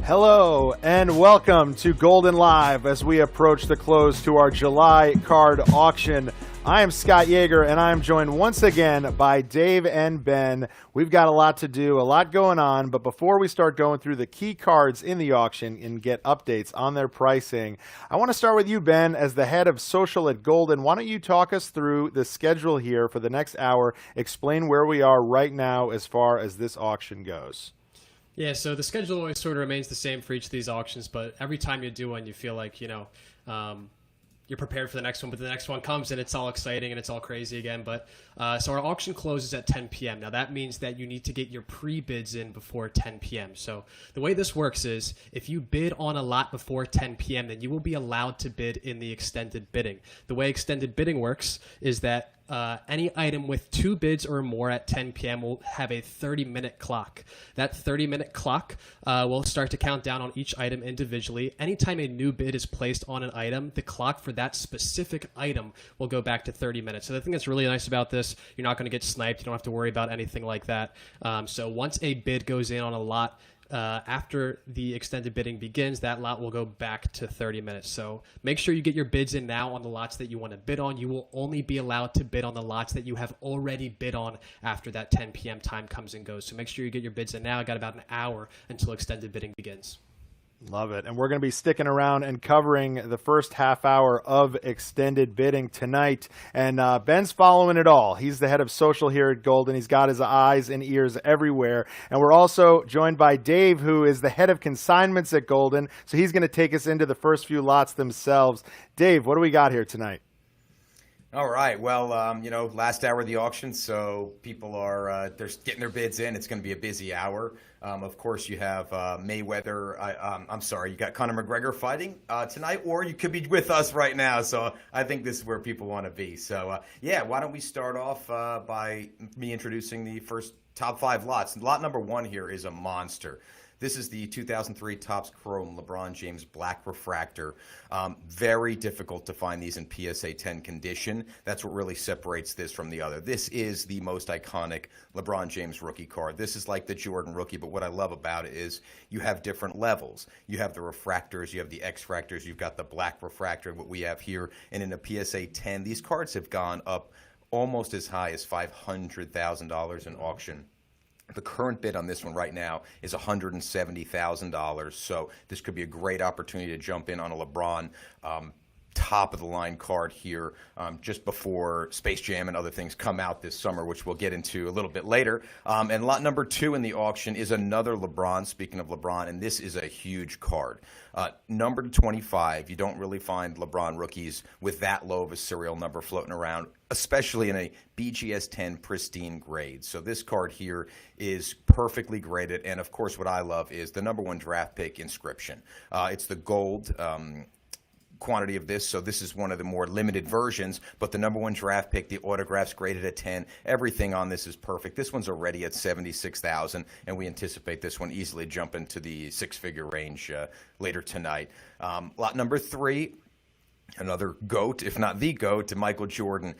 Hello and welcome to Goldin Live as we approach the close to our July card auction. I am Scott Yager and I am joined once again by Dave and Ben. We've got a lot to do, a lot going on, but before we start going through the key cards in the auction and get updates on their pricing, I want to start with you, Ben, as the head of social at Goldin. Why don't you talk us through the schedule here for the next hour, explain where we are right now as far as this auction goes. Yeah, so the schedule always sort of remains the same for each of these auctions, but every time you do one, you feel like, you're prepared for the next one, but the next one comes and it's all exciting and it's all crazy again. But so our auction closes at 10 p.m. Now that means that you need to get your pre-bids in before 10 p.m. So the way this works is if you bid on a lot before 10 p.m., then you will be allowed to bid in the extended bidding. The way extended bidding works is that any item with 2 bids or more at 10 p.m. will have a 30-minute clock. That 30-minute clock will start to count down on each item individually. Anytime a new bid is placed on an item, the clock for that specific item will go back to 30 minutes. So the thing that's really nice about this, you're not going to get sniped. You don't have to worry about anything like that. So once a bid goes in on a lot, after the extended bidding begins, that lot will go back to 30 minutes. So make sure you get your bids in now on the lots that you want to bid on. You will only be allowed to bid on the lots that you have already bid on after that 10 p.m. time comes and goes. So make sure you get your bids in now. I got about an hour until extended bidding begins. Love it. And we're going to be sticking around and covering the first half hour of extended bidding tonight. And Ben's following it all. He's the head of social here at Goldin. He's got his eyes and ears everywhere. And we're also joined by Dave, who is the head of consignments at Goldin. So he's going to take us into the first few lots themselves. Dave, what do we got here tonight? All right. Well, last hour of the auction, so people are they're getting their bids in. It's going to be a busy hour. Of course, you have Mayweather. You got Conor McGregor fighting tonight, or you could be with us right now. So I think this is where people want to be. So, why don't we start off by me introducing the first top 5 lots. Lot number 1 here is a monster. This is the 2003 Topps Chrome LeBron James Black Refractor. Very difficult to find these in PSA 10 condition. That's what really separates this from the other. This is the most iconic LeBron James rookie card. This is like the Jordan rookie, but what I love about it is you have different levels. You have the refractors, you have the X-fractors, you've got the Black Refractor, what we have here. And in a PSA 10, these cards have gone up almost as high as $500,000 in auction. The current bid on this one right now is $170,000, so this could be a great opportunity to jump in on a LeBron top-of-the-line card here just before Space Jam and other things come out this summer, which we'll get into a little bit later. And lot number 2 in the auction is another LeBron, speaking of LeBron, and this is a huge card. Number 25, you don't really find LeBron rookies with that low of a serial number floating around, especially in a BGS 10 pristine grade. So this card here is perfectly graded, and of course what I love is the number 1 draft pick inscription. It's the gold quantity of this, so this is one of the more limited versions, but the number 1 draft pick, the autographs graded at 10, everything on this is perfect. This one's already at $76,000, and we anticipate this one easily jumping to the 6-figure range later tonight. Lot number 3, another GOAT, if not the GOAT, to Michael Jordan,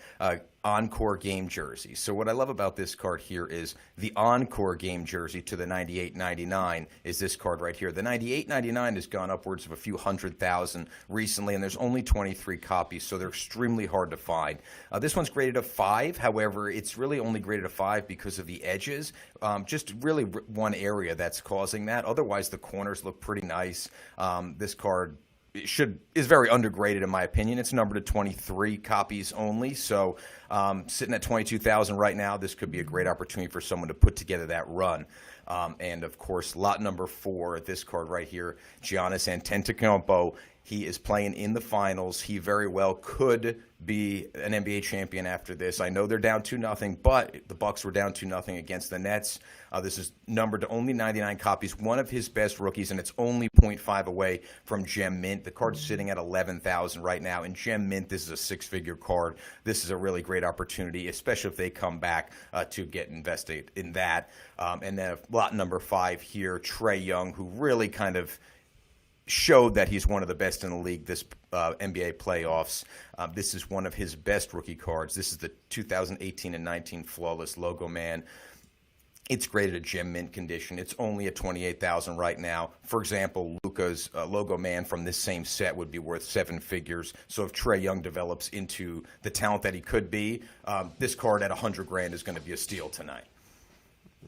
Encore game jersey. So what I love about this card here is the Encore game jersey to the 98.99 is this card right here. The 98.99 has gone upwards of a few 100,000 recently, and there's only 23 copies, so they're extremely hard to find. This one's graded a 5. However, it's really only graded a 5 because of the edges. Just really one area that's causing that. Otherwise, the corners look pretty nice. This card is very undergraded in my opinion. It's numbered to 23 copies only, so sitting at 22,000 right now, this could be a great opportunity for someone to put together that run. And of course, lot number 4, this card right here, Giannis Antetokounmpo. He is playing in the finals. He very well could be an NBA champion after this. I know they're down 2-0, but the Bucks were down 2-0 against the Nets. This is numbered to only 99 copies, one of his best rookies, and it's only 0.5 away from Gem Mint. The card's sitting at 11,000 right now. In Gem Mint, this is a 6-figure card. This is a really great opportunity, especially if they come back to get invested in that. And then lot number 5 here, Trae Young, who really kind of showed that he's one of the best in the league this NBA playoffs. This is one of his best rookie cards. This is the 2018 and 19 Flawless Logo Man. It's graded at gem mint condition. It's only at $28,000 right now. For example, Luka's logo man from this same set would be worth 7 figures. So if Trae Young develops into the talent that he could be, this card at $100,000 is going to be a steal tonight.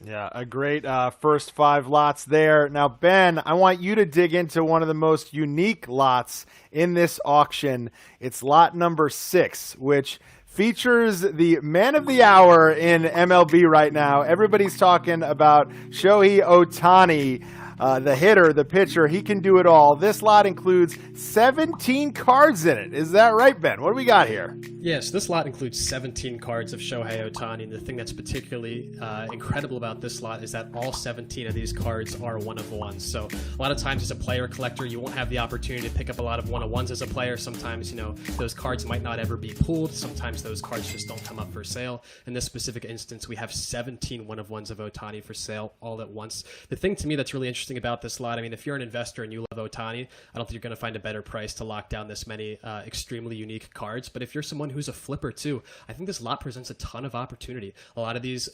Yeah, a great first 5 lots there. Now, Ben, I want you to dig into one of the most unique lots in this auction. It's lot number 6, which features the man of the hour in MLB right now. Everybody's talking about Shohei Ohtani, the hitter, the pitcher. He can do it all. This lot includes 17 cards in it. Is that right, Ben? What do we got here? Yes, this lot includes 17 cards of Shohei Ohtani, and the thing that's particularly incredible about this lot is that all 17 of these cards are one-of-ones. So a lot of times as a player collector, you won't have the opportunity to pick up a lot of one-of-ones as a player. Sometimes, you know, those cards might not ever be pulled. Sometimes those cards just don't come up for sale. In this specific instance, we have 17 one-of-ones of Ohtani for sale all at once. The thing to me that's really interesting about this lot, I mean, if you're an investor and you love Ohtani, I don't think you're going to find a better price to lock down this many extremely unique cards. But if you're someone who's a flipper too, I think this lot presents a ton of opportunity. A lot of these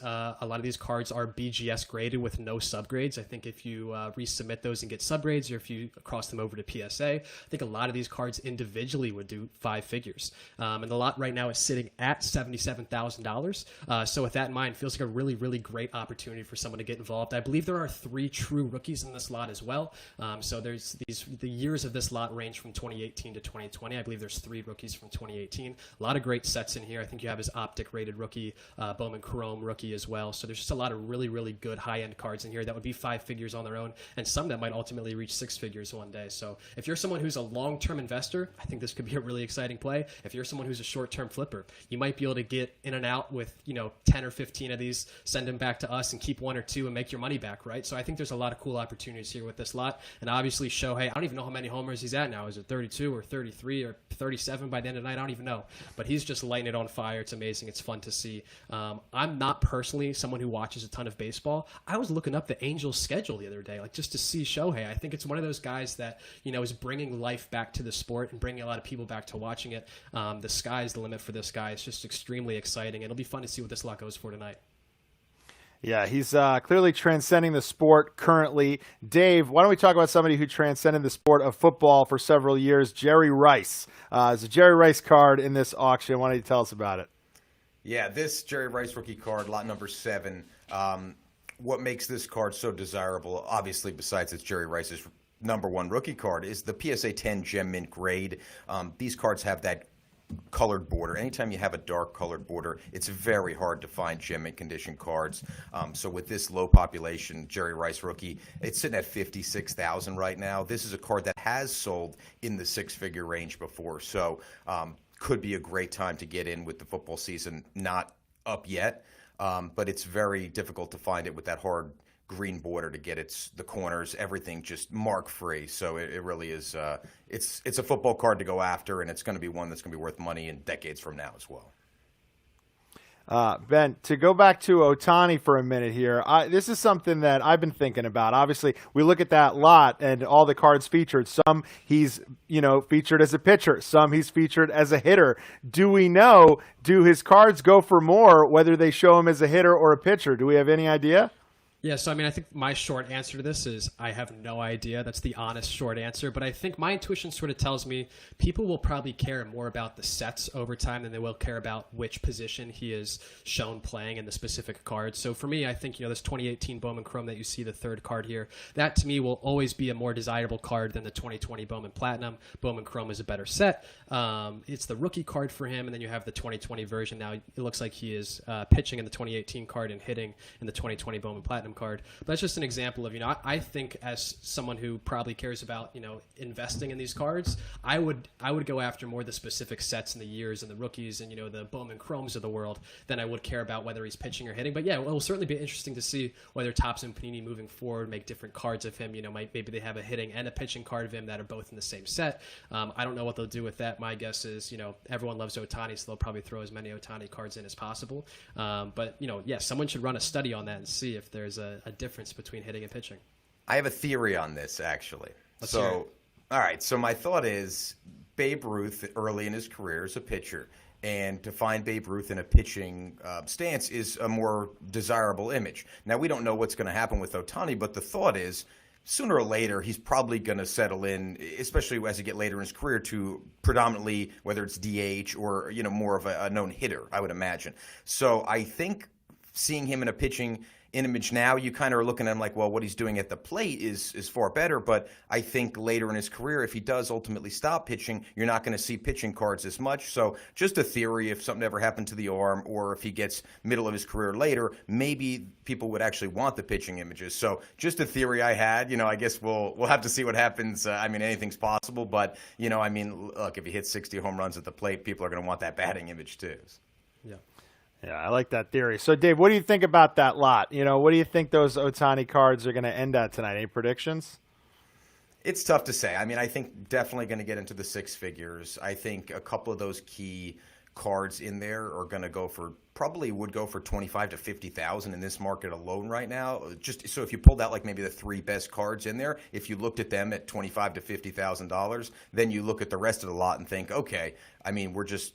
cards are BGS graded with no subgrades. I think if you resubmit those and get subgrades, or if you cross them over to PSA, I think a lot of these cards individually would do 5 figures. And the lot right now is sitting at $77,000. So with that in mind, it feels like a really, really great opportunity for someone to get involved. I believe there are 3 true rookies in this lot as well. So there's the years of this lot range from 2018 to 2020. I believe there's 3 rookies from 2018. A lot of great sets in here. I think you have his optic rated rookie, Bowman Chrome rookie as well. So there's just a lot of really, really good high-end cards in here that would be 5 figures on their own, and some that might ultimately reach 6 figures one day. So if you're someone who's a long-term investor, I think this could be a really exciting play. If you're someone who's a short-term flipper, you might be able to get in and out with, 10 or 15 of these, send them back to us and keep 1 or 2 and make your money back, right? So I think there's a lot of cool opportunities here with this lot. And obviously Shohei, I don't even know how many homers he's at now. Is it 32 or 33 or 37 by the end of the night? I don't even know. But he's just lighting it on fire. It's amazing. It's fun to see. I'm not personally someone who watches a ton of baseball. I was looking up the Angels schedule the other day, just to see Shohei. I think it's one of those guys that, is bringing life back to the sport and bringing a lot of people back to watching it. The sky's the limit for this guy. It's just extremely exciting. It'll be fun to see what this lot goes for tonight. Yeah, he's clearly transcending the sport currently. Dave, why don't we talk about somebody who transcended the sport of football for several years, Jerry Rice. There's a Jerry Rice card in this auction. Why don't you tell us about it? Yeah, this Jerry Rice rookie card, lot number 7, what makes this card so desirable, obviously besides it's Jerry Rice's #1 rookie card, is the PSA 10 gem mint grade. These cards have that colored border. Anytime you have a dark colored border, it's very hard to find gem mint condition cards. So with this low population Jerry Rice rookie, it's sitting at $56,000 right now. This is a card that has sold in the 6-figure range before, so could be a great time to get in with the football season not up yet, but it's very difficult to find it with that hard green border to get the corners, everything just mark free. So it really is, it's a football card to go after, and it's going to be one that's going to be worth money in decades from now as well. Ben, to go back to Ohtani for a minute here, this is something that I've been thinking about. Obviously, we look at that lot and all the cards featured. Some he's, featured as a pitcher. Some he's featured as a hitter. Do his cards go for more whether they show him as a hitter or a pitcher? Do we have any idea? Yeah, so I think my short answer to this is I have no idea. That's the honest short answer. But I think my intuition sort of tells me people will probably care more about the sets over time than they will care about which position he is shown playing in the specific card. So for me, I think, this 2018 Bowman Chrome that you see, the 3rd card here, that to me will always be a more desirable card than the 2020 Bowman Platinum. Bowman Chrome is a better set. It's the rookie card for him, and then you have the 2020 version. Now it looks like he is pitching in the 2018 card and hitting in the 2020 Bowman Platinum card. But that's just an example of, I think as someone who probably cares about, investing in these cards, I would go after more the specific sets and the years and the rookies and, the Bowman Chromes of the world than I would care about whether he's pitching or hitting. But yeah, it will certainly be interesting to see whether Topps and Panini moving forward make different cards of him. Maybe they have a hitting and a pitching card of him that are both in the same set. I don't know what they'll do with that. My guess is, everyone loves Ohtani, so they'll probably throw as many Ohtani cards in as possible. But, someone should run a study on that and see if there's a difference between hitting and pitching. I have a theory on this, actually. Let's hear it. All right. So my thought is Babe Ruth, early in his career as a pitcher, and to find Babe Ruth in a pitching stance is a more desirable image. Now, we don't know what's going to happen with Ohtani, but the thought is sooner or later he's probably going to settle in, especially as he get later in his career, to predominantly whether it's DH or more of a known hitter, I would imagine. So I think seeing him in a pitching image now, you kind of are looking at him like, well, what he's doing at the plate is far better. But I think later in his career, if he does ultimately stop pitching, you're not going to see pitching cards as much. So just a theory, if something ever happened to the arm, or if he gets middle of his career later, maybe people would actually want the pitching images. So just a theory I had. I guess we'll have to see what happens. Anything's possible. But look, if he hits 60 home runs at the plate, people are going to want that batting image too. Yeah. Yeah, I like that theory. So, Dave, what do you think about that lot? What do you think those Ohtani cards are going to end at tonight? Any predictions? It's tough to say. I think definitely going to get into the six figures. I think a couple of those key cards in there are going to would go for 25 to 50,000 in this market alone right now. Just so if you pulled out like maybe the three best cards in there, if you looked at them at $25 to $50,000, then you look at the rest of the lot and think, okay, we're just,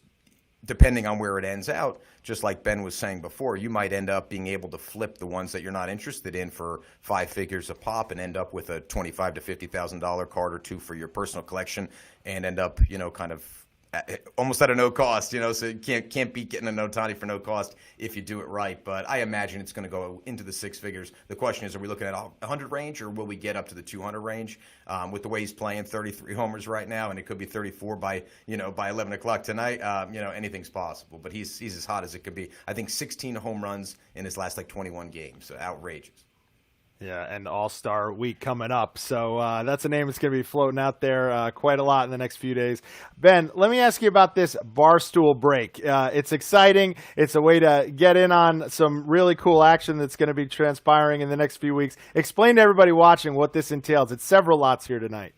depending on where it ends out, just like Ben was saying before, you might end up being able to flip the ones that you're not interested in for 5 figures a pop and end up with a $25,000 to $50,000 card or two for your personal collection, and end up, kind of almost at a no cost, so you can't beat getting an Ohtani for no cost if you do it right. But I imagine it's going to go into the six figures. The question is, are we looking at 100 range, or will we get up to the 200 range? With the way he's playing, 33 homers right now, and it could be 34 by 11 o'clock tonight. Anything's possible, but he's as hot as it could be. I think 16 home runs in his last 21 games. So outrageous. Yeah, and All-Star Week coming up. So that's a name that's going to be floating out there quite a lot in the next few days. Ben, let me ask you about this Barstool break. It's exciting. It's a way to get in on some really cool action that's going to be transpiring in the next few weeks. Explain to everybody watching what this entails. It's several lots here tonight.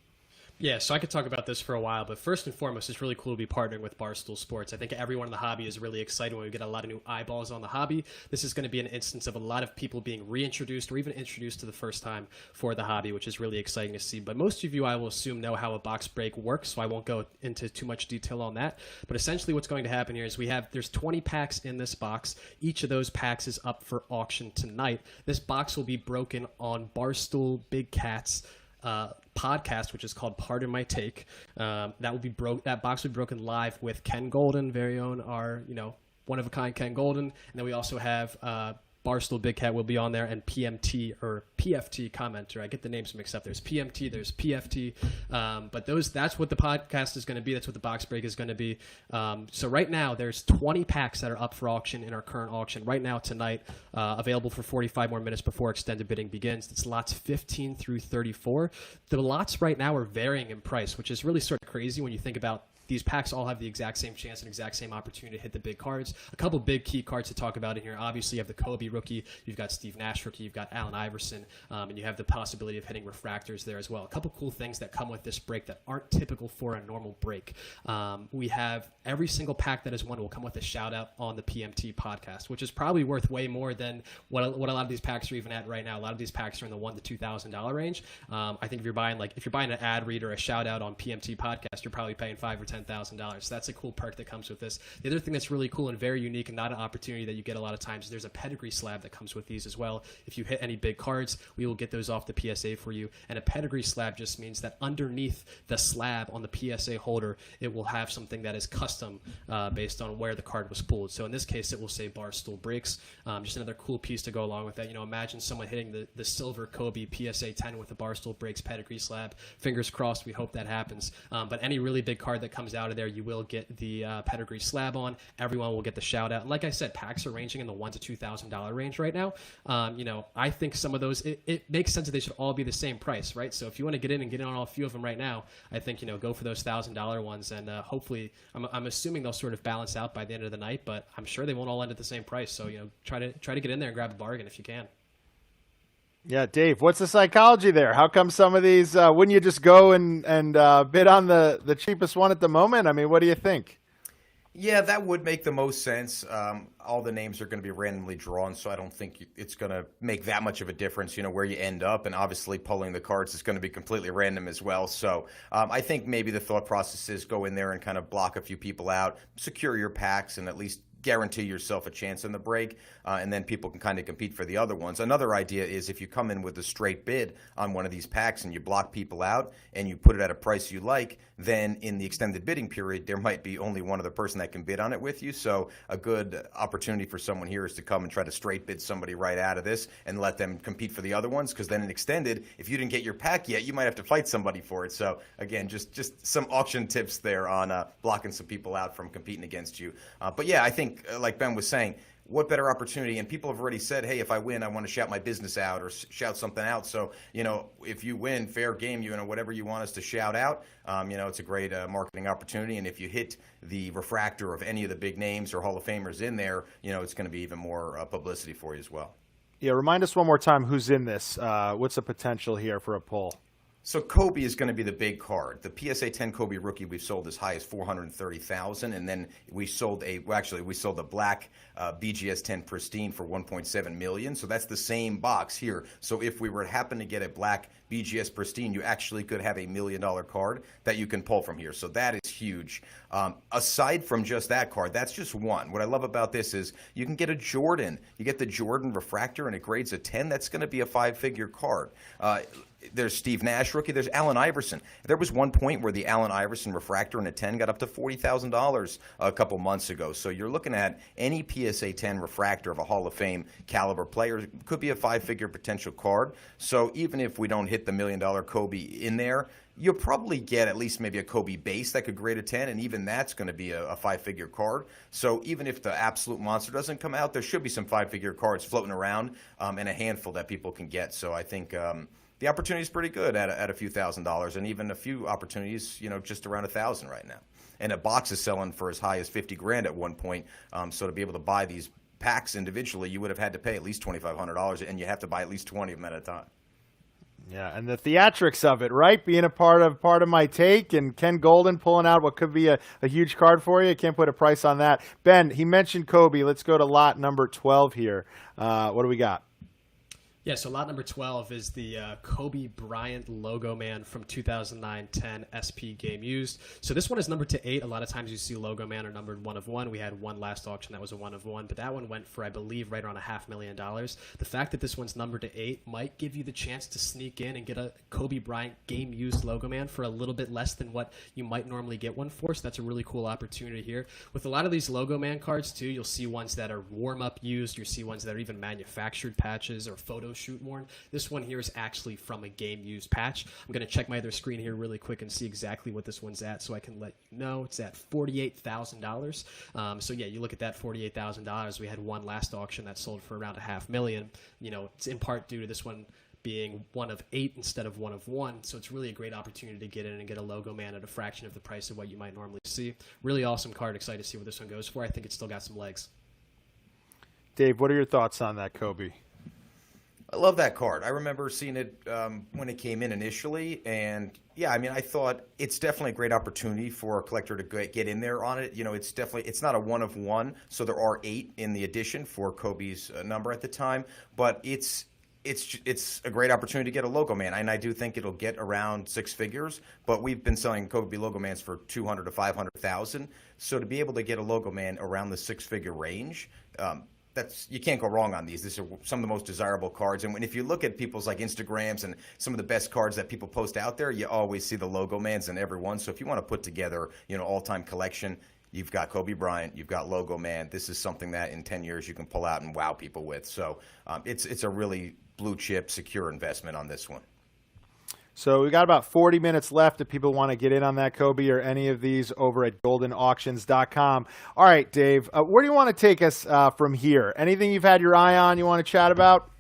Yeah, so I could talk about this for a while, but first and foremost, it's really cool to be partnering with Barstool Sports. I think everyone in the hobby is really excited when we get a lot of new eyeballs on the hobby. This is going to be an instance of a lot of people being reintroduced or even introduced to the first time for the hobby, which is really exciting to see. But most of you, I will assume, know how a box break works, so I won't go into too much detail on that. But essentially what's going to happen here is there's 20 packs in this box. Each of those packs is up for auction tonight. This box will be broken on Barstool Big Cat's podcast, which is called Pardon My Take. That box will be broken live with Ken Goldin, very own, our one of a kind Ken Goldin, and then we also have Barstool Big Cat will be on there, and PMT or PFT commenter. I get the names mixed up. There's PMT, there's PFT, but that's what the podcast is going to be. That's what the box break is going to be. So right now, there's 20 packs that are up for auction in our current auction right now tonight, available for 45 more minutes before extended bidding begins. It's lots 15 through 34. The lots right now are varying in price, which is really sort of crazy when you think about these packs all have the exact same chance and exact same opportunity to hit the big cards. A couple big key cards to talk about in here. Obviously, you have the Kobe rookie, you've got Steve Nash rookie, you've got Allen Iverson, and you have the possibility of hitting refractors there as well. A couple cool things that come with this break that aren't typical for a normal break. We have every single pack that is won will come with a shout out on the PMT podcast, which is probably worth way more than what a lot of these packs are even at right now. A lot of these packs are in the $1,000 to $2,000 range. I think if you're buying an ad read or a shout out on PMT podcast, you're probably paying $5,000 or $10,000. So that's a cool perk that comes with this. The other thing that's really cool and very unique and not an opportunity that you get a lot of times, there's a pedigree slab that comes with these as well. If you hit any big cards, we will get those off the PSA for you. And a pedigree slab just means that underneath the slab on the PSA holder, it will have something that is custom based on where the card was pulled. So in this case, it will say Barstool Breaks. Just another cool piece to go along with that. Imagine someone hitting the silver Kobe PSA 10 with the Barstool Breaks pedigree slab. Fingers crossed, we hope that happens. But any really big card that comes out of there, you will get the pedigree slab on. Everyone will get the shout out. And like I said, packs are ranging in the $1,000 to $2,000 range right now. I think some of those, it makes sense that they should all be the same price, right? So if you want to get in on a few of them right now, I think, go for those $1,000 ones. And hopefully, I'm assuming they'll sort of balance out by the end of the night, but I'm sure they won't all end at the same price. So, try to get in there and grab a bargain if you can. Yeah, Dave, what's the psychology there? How come some of these, wouldn't you just go and bid on the cheapest one at the moment? I mean, what do you think? Yeah, that would make the most sense. All the names are going to be randomly drawn, so I don't think it's going to make that much of a difference, where you end up. And obviously, pulling the cards is going to be completely random as well. So I think maybe the thought process is go in there and kind of block a few people out, secure your packs, and at least guarantee yourself a chance in the break, and then people can kind of compete for the other ones. Another idea is if you come in with a straight bid on one of these packs and you block people out and you put it at a price you like, then in the extended bidding period, there might be only one other person that can bid on it with you. So a good opportunity for someone here is to come and try to straight bid somebody right out of this and let them compete for the other ones, because then in extended, if you didn't get your pack yet, you might have to fight somebody for it. So again, just some auction tips there on blocking some people out from competing against you. But yeah, I think like Ben was saying, what better opportunity? And people have already said, hey, if I win, I want to shout my business out or shout something out. So, if you win, fair game, whatever you want us to shout out, it's a great marketing opportunity. And if you hit the refractor of any of the big names or Hall of Famers in there, it's going to be even more publicity for you as well. Yeah, remind us one more time who's in this. What's the potential here for a pull? So Kobe is going to be the big card. The PSA 10 Kobe rookie we've sold as high as $430,000, and then we sold the black BGS 10 Pristine for $1.7 million. So that's the same box here. So if we were to happen to get a black BGS Pristine, you actually could have $1 million card that you can pull from here. So that is huge. Aside from just that card, that's just one. What I love about this is you can get a Jordan. You get the Jordan Refractor, and it grades a 10. That's going to be a 5-figure card. There's Steve Nash rookie. There's Allen Iverson. There was one point where the Allen Iverson Refractor in a 10 got up to $40,000 a couple months ago. So you're looking at any PSA 10 Refractor of a Hall of Fame caliber player could be a 5-figure potential card. So even if we don't hit the $1 million Kobe in there, you'll probably get at least maybe a Kobe base that could grade a 10, and even that's going to be a 5-figure card. So even if the absolute monster doesn't come out, there should be some 5-figure cards floating around, and a handful that people can get. So I think the opportunity is pretty good at a few $1,000s, and even a few opportunities, just around $1,000 right now. And a box is selling for as high as $50,000 at one point. So to be able to buy these packs individually, you would have had to pay at least $2,500, and you have to buy at least 20 of them at a time. Yeah, and the theatrics of it, right? Being a part of my take, and Ken Goldin pulling out what could be a huge card for you. Can't put a price on that. Ben, he mentioned Kobe. Let's go to lot number 12 here. What do we got? Yeah, so lot number 12 is the Kobe Bryant logo man from 2009-10 SP game used. So this one is numbered to 8. A lot of times you see logo man are numbered 1 of 1. We had one last auction that was a 1 of 1, but that one went for, I believe, right around $500,000. The fact that this one's numbered to 8 might give you the chance to sneak in and get a Kobe Bryant game used logo man for a little bit less than what you might normally get one for. So that's a really cool opportunity here. With a lot of these logo man cards too, you'll see ones that are warm-up used. You'll see ones that are even manufactured patches or photo shoot worn. This one here is actually from a game used patch. I'm going to check my other screen here really quick and see exactly what this one's at so I can let you know. It's at $48,000. So yeah, you look at that $48,000. We had one last auction that sold for around $500,000. It's in part due to this one being 1 of 8 instead of 1 of 1. So it's really a great opportunity to get in and get a logo man at a fraction of the price of what you might normally see. Really awesome card. Excited to see what this one goes for. I think it's still got some legs. Dave, what are your thoughts on that Kobe? I love that card. I remember seeing it when it came in initially, and yeah, I thought it's definitely a great opportunity for a collector to get in there on it. It's not a 1 of 1, so there are 8 in the edition for Kobe's number at the time, but it's a great opportunity to get a logo man, and I do think it'll get around 6 figures. But we've been selling Kobe logo mans for $200,000 to $500,000, so to be able to get a logo man around the 6-figure range. You can't go wrong on these. These are some of the most desirable cards. And if you look at people's Instagrams and some of the best cards that people post out there, you always see the logo mans in every one. So if you want to put together, all-time collection, you've got Kobe Bryant, you've got logo man. This is something that in 10 years you can pull out and wow people with. So it's a really blue chip, secure investment on this one. So we got about 40 minutes left if people want to get in on that Kobe or any of these over at goldenauctions.com. All right, Dave, where do you want to take us from here? Anything you've had your eye on you want to chat about?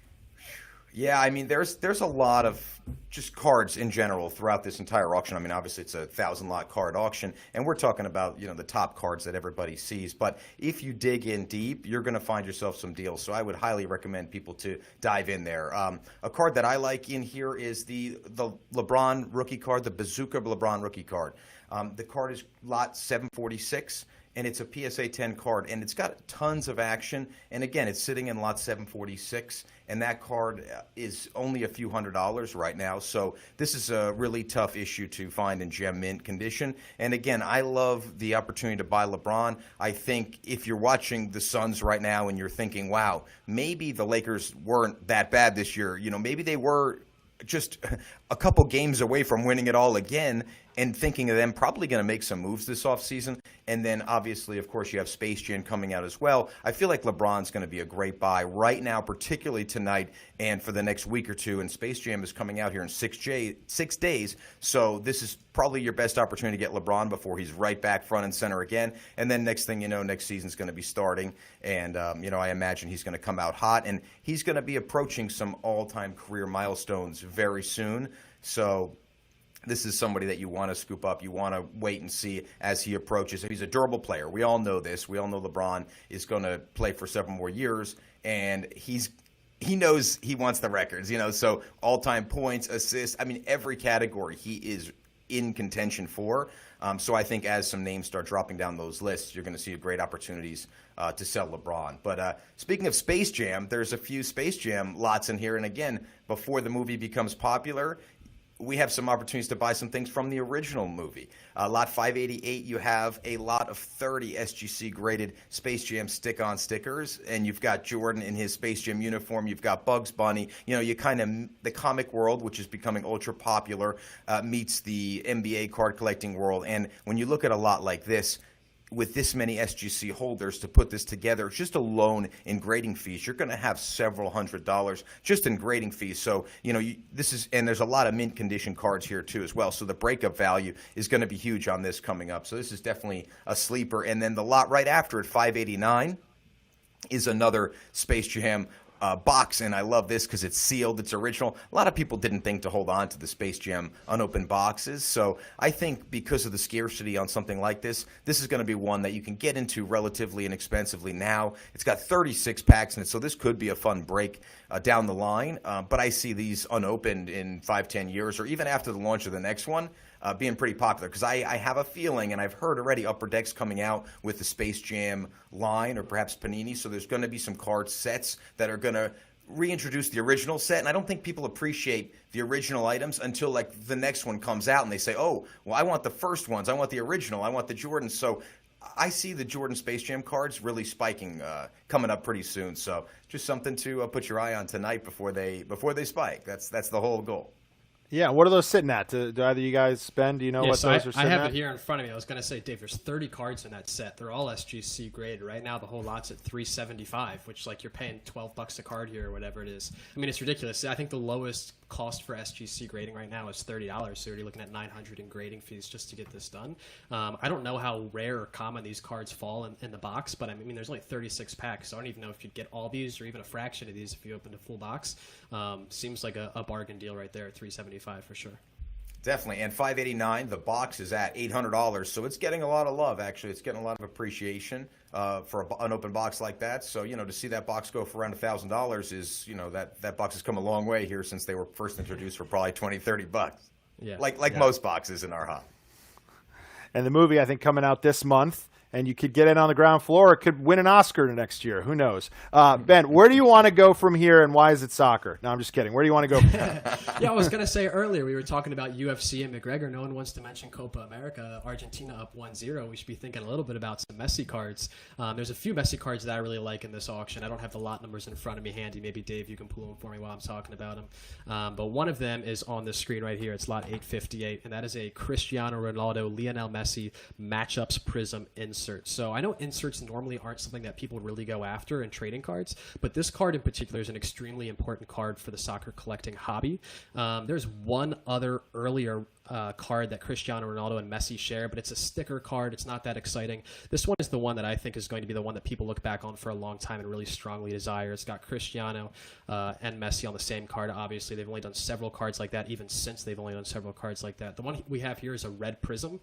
Yeah, there's a lot of just cards in general throughout this entire auction. Obviously it's a 1,000-lot card auction, and we're talking about the top cards that everybody sees. But if you dig in deep, you're going to find yourself some deals. So I would highly recommend people to dive in there. A card that I like in here is the LeBron rookie card, the Bazooka LeBron rookie card. The card is lot 746. and it's a PSA 10 card, and it's got tons of action. And again, it's sitting in lot 746, and that card is only a few $100s right now. So this is a really tough issue to find in gem mint condition. And again, I love the opportunity to buy LeBron. I think if you're watching the Suns right now and you're thinking, wow, maybe the Lakers weren't that bad this year, you know, maybe they were just a couple games away from winning it all again, and thinking of them probably going to make some moves this offseason. And then obviously, of course, you have Space Jam coming out as well. I feel like LeBron's going to be a great buy right now, particularly tonight and for the next week or two. And Space Jam is coming out here in 6 days. So this is probably your best opportunity to get LeBron before he's right back front and center again. And then next thing you know, next season's going to be starting. And, I imagine he's going to come out hot. And he's going to be approaching some all-time career milestones very soon. So this is somebody that you want to scoop up. You want to wait and see as he approaches. He's a durable player. We all know this. We all know LeBron is going to play for several more years, and he knows he wants the records, so all-time points, assists, every category he is in contention for. So I think as some names start dropping down those lists, you're going to see great opportunities to sell LeBron. But speaking of Space Jam, there's a few Space Jam lots in here. And again, before the movie becomes popular, we have some opportunities to buy some things from the original movie. Lot 588, you have a lot of 30 SGC graded Space Jam stick-on stickers, and you've got Jordan in his Space Jam uniform. You've got Bugs Bunny. You kind of, the comic world, which is becoming ultra popular, meets the NBA card collecting world. And when you look at a lot like this, with this many SGC holders to put this together, just alone in grading fees, you're going to have several $100s just in grading fees. So, this is, and there's a lot of mint condition cards here too as well. So the breakup value is going to be huge on this coming up. So this is definitely a sleeper. And then the lot right after it, 589, is another Space Jam box, and I love this because it's sealed, it's original. A lot of people didn't think to hold on to the Space Jam unopened boxes, so I think because of the scarcity on something like this is going to be one that you can get into relatively inexpensively now. It's got 36 packs in it, so this could be a fun break down the line, but I see these unopened in 5-10 years, or even after the launch of the next one, being pretty popular, because I have a feeling, and I've heard already Upper Deck's coming out with the Space Jam line, or perhaps Panini, so there's going to be some card sets that are going to reintroduce the original set, and I don't think people appreciate the original items until like the next one comes out, and they say, oh, well, I want the first ones, I want the original, I want the Jordans, so I see the Jordan Space Jam cards really spiking coming up pretty soon, so just something to put your eye on tonight before they spike. That's the whole goal. Yeah, what are those sitting at? Do either of you guys spend? Do you know what so those are sitting I have at? it here in front of me. I was going to say, Dave, there's 30 cards in that set. They're all SGC graded. Right now, the whole lot's at $375, which, like, you're paying $12 a card here or whatever it is. It's ridiculous. I think the lowest cost for SGC grading right now is $30, so you're looking at $900 in grading fees just to get this done. I don't know how rare or common these cards fall in the box, but there's only 36 packs, so I don't even know if you'd get all these or even a fraction of these if you opened a full box. Seems like a bargain deal right there at $375 for sure. Definitely. And 589, the box is at $800, so it's getting a lot of love, actually. It's getting a lot of appreciation for an open box like that. So, to see that box go for around $1,000 is, that box has come a long way here since they were first introduced for probably $20-$30. Yeah. Like most boxes in our hobby. And the movie, I think, coming out this month. And you could get in on the ground floor. It could win an Oscar next year. Who knows? Ben, where do you want to go from here, and why is it soccer? No, I'm just kidding. Where do you want to go from here? Yeah, I was going to say earlier, we were talking about UFC and McGregor. No one wants to mention Copa America. Argentina up 1-0. We should be thinking a little bit about some Messi cards. There's a few Messi cards that I really like in this auction. I don't have the lot numbers in front of me handy. Maybe, Dave, you can pull them for me while I'm talking about them. But one of them is on the screen right here. It's lot 858, and that is a Cristiano Ronaldo, Leonel Messi matchups Prism insert. So I know inserts normally aren't something that people really go after in trading cards, but this card in particular is an extremely important card for the soccer collecting hobby. There's one other earlier card that Cristiano Ronaldo and Messi share, but it's a sticker card. It's not that exciting. This one is the one that I think is going to be the one that people look back on for a long time and really strongly desire. It's got Cristiano and Messi on the same card. Obviously, they've only done several cards like that, even since they've only done several cards like that. The one we have here is a red Prism,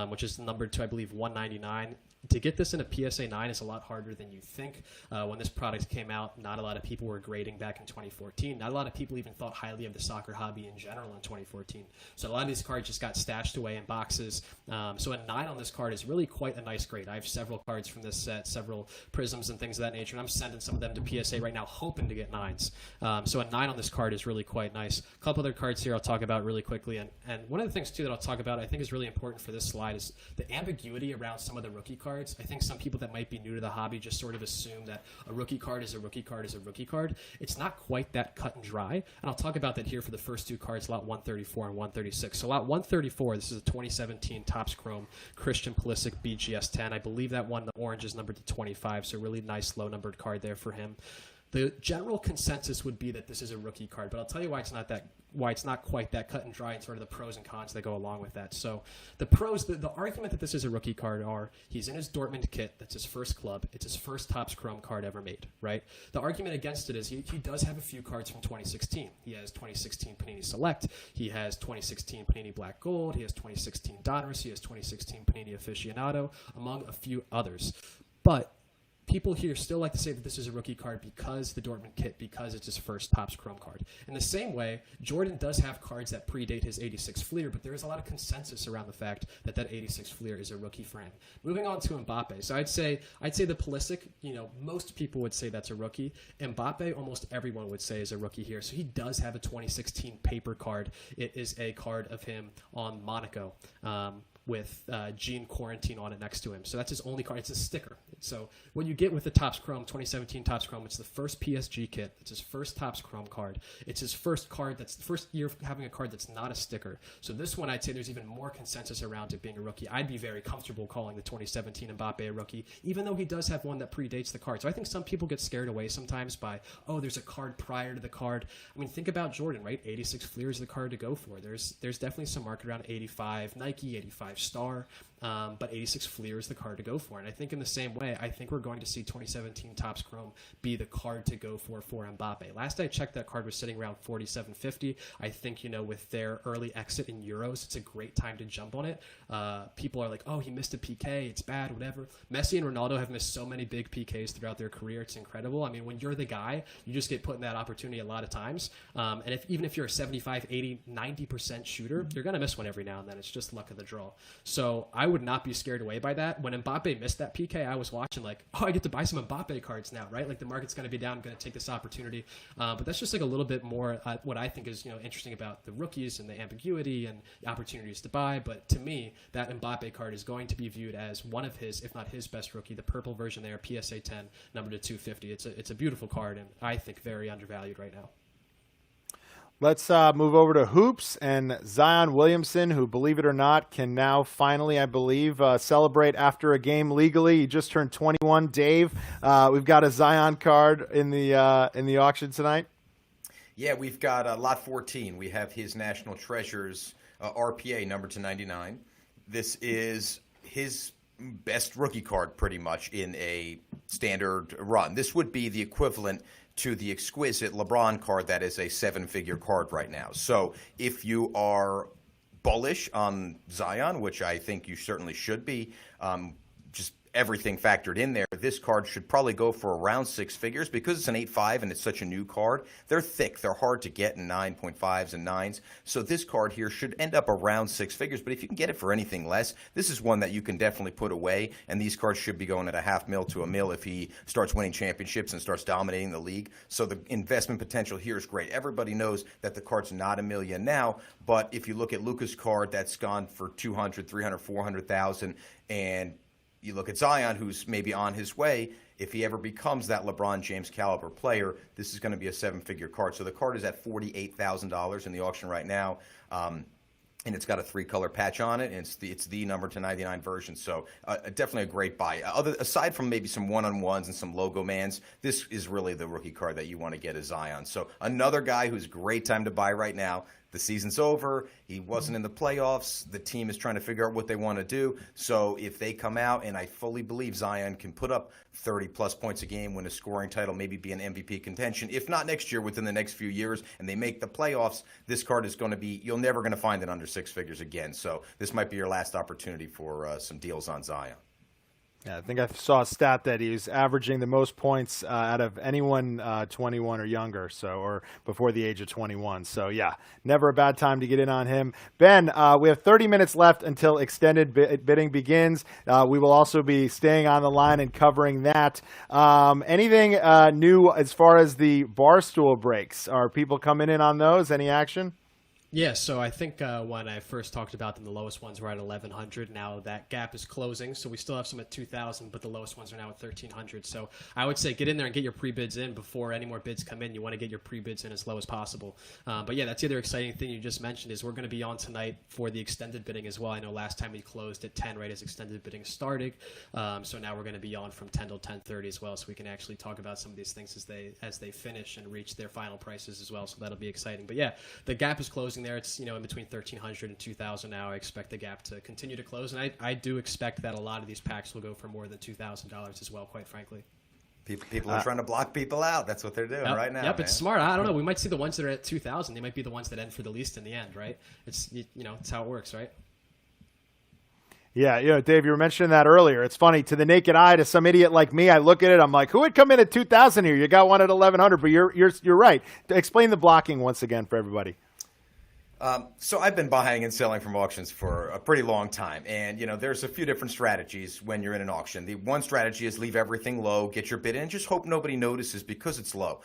which is numbered to, I believe, 199. to get this in a PSA 9 is a lot harder than you think. When this product came out, not a lot of people were grading back in 2014. Not a lot of people even thought highly of the soccer hobby in general in 2014. So a lot of these cards just got stashed away in boxes. So a 9 on this card is really quite a nice grade. I have several cards from this set, several prisms and things of that nature, and I'm sending some of them to PSA right now, hoping to get 9s. So a 9 on this card is really quite nice. A couple other cards here I'll talk about really quickly, and one of the things too that I'll talk about I think is really important for this slide is the ambiguity around some of the rookie cards. I think some people that might be new to the hobby just sort of assume that a rookie card is a rookie card is a rookie card. It's not quite that cut and dry, and I'll talk about that here for the first two cards, lot 134 and 136. So lot 134, this is a 2017 Topps Chrome Christian Pulisic BGS 10. I believe that one, the orange, is numbered to 25, so really nice low numbered card there for him. The general consensus would be that this is a rookie card, but I'll tell you why it's not quite that cut and dry, and sort of the pros and cons that go along with that. So the pros, the argument that this is a rookie card are he's in his Dortmund kit. That's his first club. It's his first Topps Chrome card ever made, right? The argument against it is he does have a few cards from 2016. He has 2016 Panini Select. He has 2016 Panini Black Gold. He has 2016 Donruss. He has 2016 Panini Aficionado, among a few others. But people here still like to say that this is a rookie card because the Dortmund kit, because it's his first Topps Chrome card. In the same way, Jordan does have cards that predate his 86 Fleer, but there is a lot of consensus around the fact that that 86 Fleer is a rookie for him. Moving on to Mbappe. So I'd say the Pulisic, most people would say that's a rookie. Mbappe, almost everyone would say is a rookie here. So he does have a 2016 paper card. It is a card of him on Monaco. With Gene Quarantine on it next to him. So that's his only card. It's a sticker. So what you get with the Topps Chrome, 2017 Topps Chrome, it's the first PSG kit. It's his first Topps Chrome card. It's his first card. That's the first year of having a card that's not a sticker. So this one, I'd say there's even more consensus around it being a rookie. I'd be very comfortable calling the 2017 Mbappe a rookie, even though he does have one that predates the card. So I think some people get scared away sometimes by, oh, there's a card prior to the card. I mean, think about Jordan, right? 86 Fleer is the card to go for. There's definitely some market around 85 Nike, 85 Star, but 86 Fleer is the card to go for. And I think in the same way, I think we're going to see 2017 Topps Chrome be the card to go for Mbappe. Last I checked, that card was sitting around 47.50. I think, with their early exit in Euros, it's a great time to jump on it. People are like, oh, he missed a PK, it's bad, whatever. Messi and Ronaldo have missed so many big PKs throughout their career, it's incredible. I mean, when you're the guy, you just get put in that opportunity a lot of times. And even if you're a 75, 80, 90% shooter, you're going to miss one every now and then. It's just luck of the draw. So I would not be scared away by that. When Mbappe missed that PK, I was watching like, oh, I get to buy some Mbappe cards now, right? Like the market's going to be down. I'm going to take this opportunity. But that's just like a little bit more what I think is interesting about the rookies and the ambiguity and the opportunities to buy. But to me, that Mbappe card is going to be viewed as one of his, if not his best rookie. The purple version there, PSA 10, number to 250. It's a beautiful card, and I think very undervalued right now. Let's move over to Hoops and Zion Williamson, who, believe it or not, can now finally, I believe, celebrate after a game legally. He just turned 21. Dave, we've got a Zion card in the auction tonight. Yeah, we've got lot 14. We have his National Treasures RPA number to 99. This is his best rookie card pretty much in a standard run. This would be the equivalent to the exquisite LeBron card that is a 7-figure card right now. So if you are bullish on Zion, which I think you certainly should be, just everything factored in there, this card should probably go for around 6 figures because it's an 8.5 and it's such a new card. They're thick. They're hard to get in 9.5s and 9s. So this card here should end up around 6 figures. But if you can get it for anything less, this is one that you can definitely put away. And these cards should be going at $500,000 to $1 million if he starts winning championships and starts dominating the league. So the investment potential here is great. Everybody knows that the card's not $1 million now. But if you look at Luka's card, that's gone for 200, 300, 400,000, and you look at Zion, who's maybe on his way. If he ever becomes that LeBron James caliber player, this is going to be a 7-figure card. So the card is at $48,000 in the auction right now. And it's got a 3-color patch on it, and it's the number to 99 version. So definitely a great buy. Aside from maybe some one-on-ones and some logo mans, this is really the rookie card that you want to get as Zion. So another guy who's great time to buy right now. The season's over. He wasn't in the playoffs. The team is trying to figure out what they want to do. So if they come out, and I fully believe Zion can put up 30-plus points a game, win a scoring title, maybe be an MVP contention, if not next year, within the next few years, and they make the playoffs, this card is going to be, you're never going to find it under 6 figures again. So this might be your last opportunity for some deals on Zion. Yeah, I think I saw a stat that he was averaging the most points out of anyone 21 or younger, or before the age of 21. So yeah, never a bad time to get in on him. Ben, we have 30 minutes left until extended bidding begins. We will also be staying on the line and covering that. Anything new as far as the Barstool breaks? Are people coming in on those? Any action? Yeah, so I think when I first talked about them, the lowest ones were at 1,100. Now that gap is closing, so we still have some at 2,000, but the lowest ones are now at 1,300. So I would say get in there and get your pre-bids in before any more bids come in. You want to get your pre-bids in as low as possible. But yeah, that's the other exciting thing you just mentioned is we're going to be on tonight for the extended bidding as well. I know last time we closed at 10 right as extended bidding started. So now we're going to be on from 10 till 10:30 as well, so we can actually talk about some of these things as they finish and reach their final prices as well. So that'll be exciting. But yeah, the gap is closing there. It's, in between 1,300 and 2,000 now. I expect the gap to continue to close, and I do expect that a lot of these packs will go for more than $2,000 as well, quite frankly. People are trying to block people out. That's what they're doing right now. Yep, man. It's smart. I don't know. We might see the ones that are at 2,000. They might be the ones that end for the least in the end, right? It's it's how it works, right? Yeah, Dave, you were mentioning that earlier. It's funny, to the naked eye, to some idiot like me, I look at it, I'm like, who would come in at 2,000 here? You got one at 1,100, but you're right. Explain the blocking once again for everybody. So I've been buying and selling from auctions for a pretty long time. And, there's a few different strategies when you're in an auction. The one strategy is leave everything low, get your bid in, and just hope nobody notices because it's low.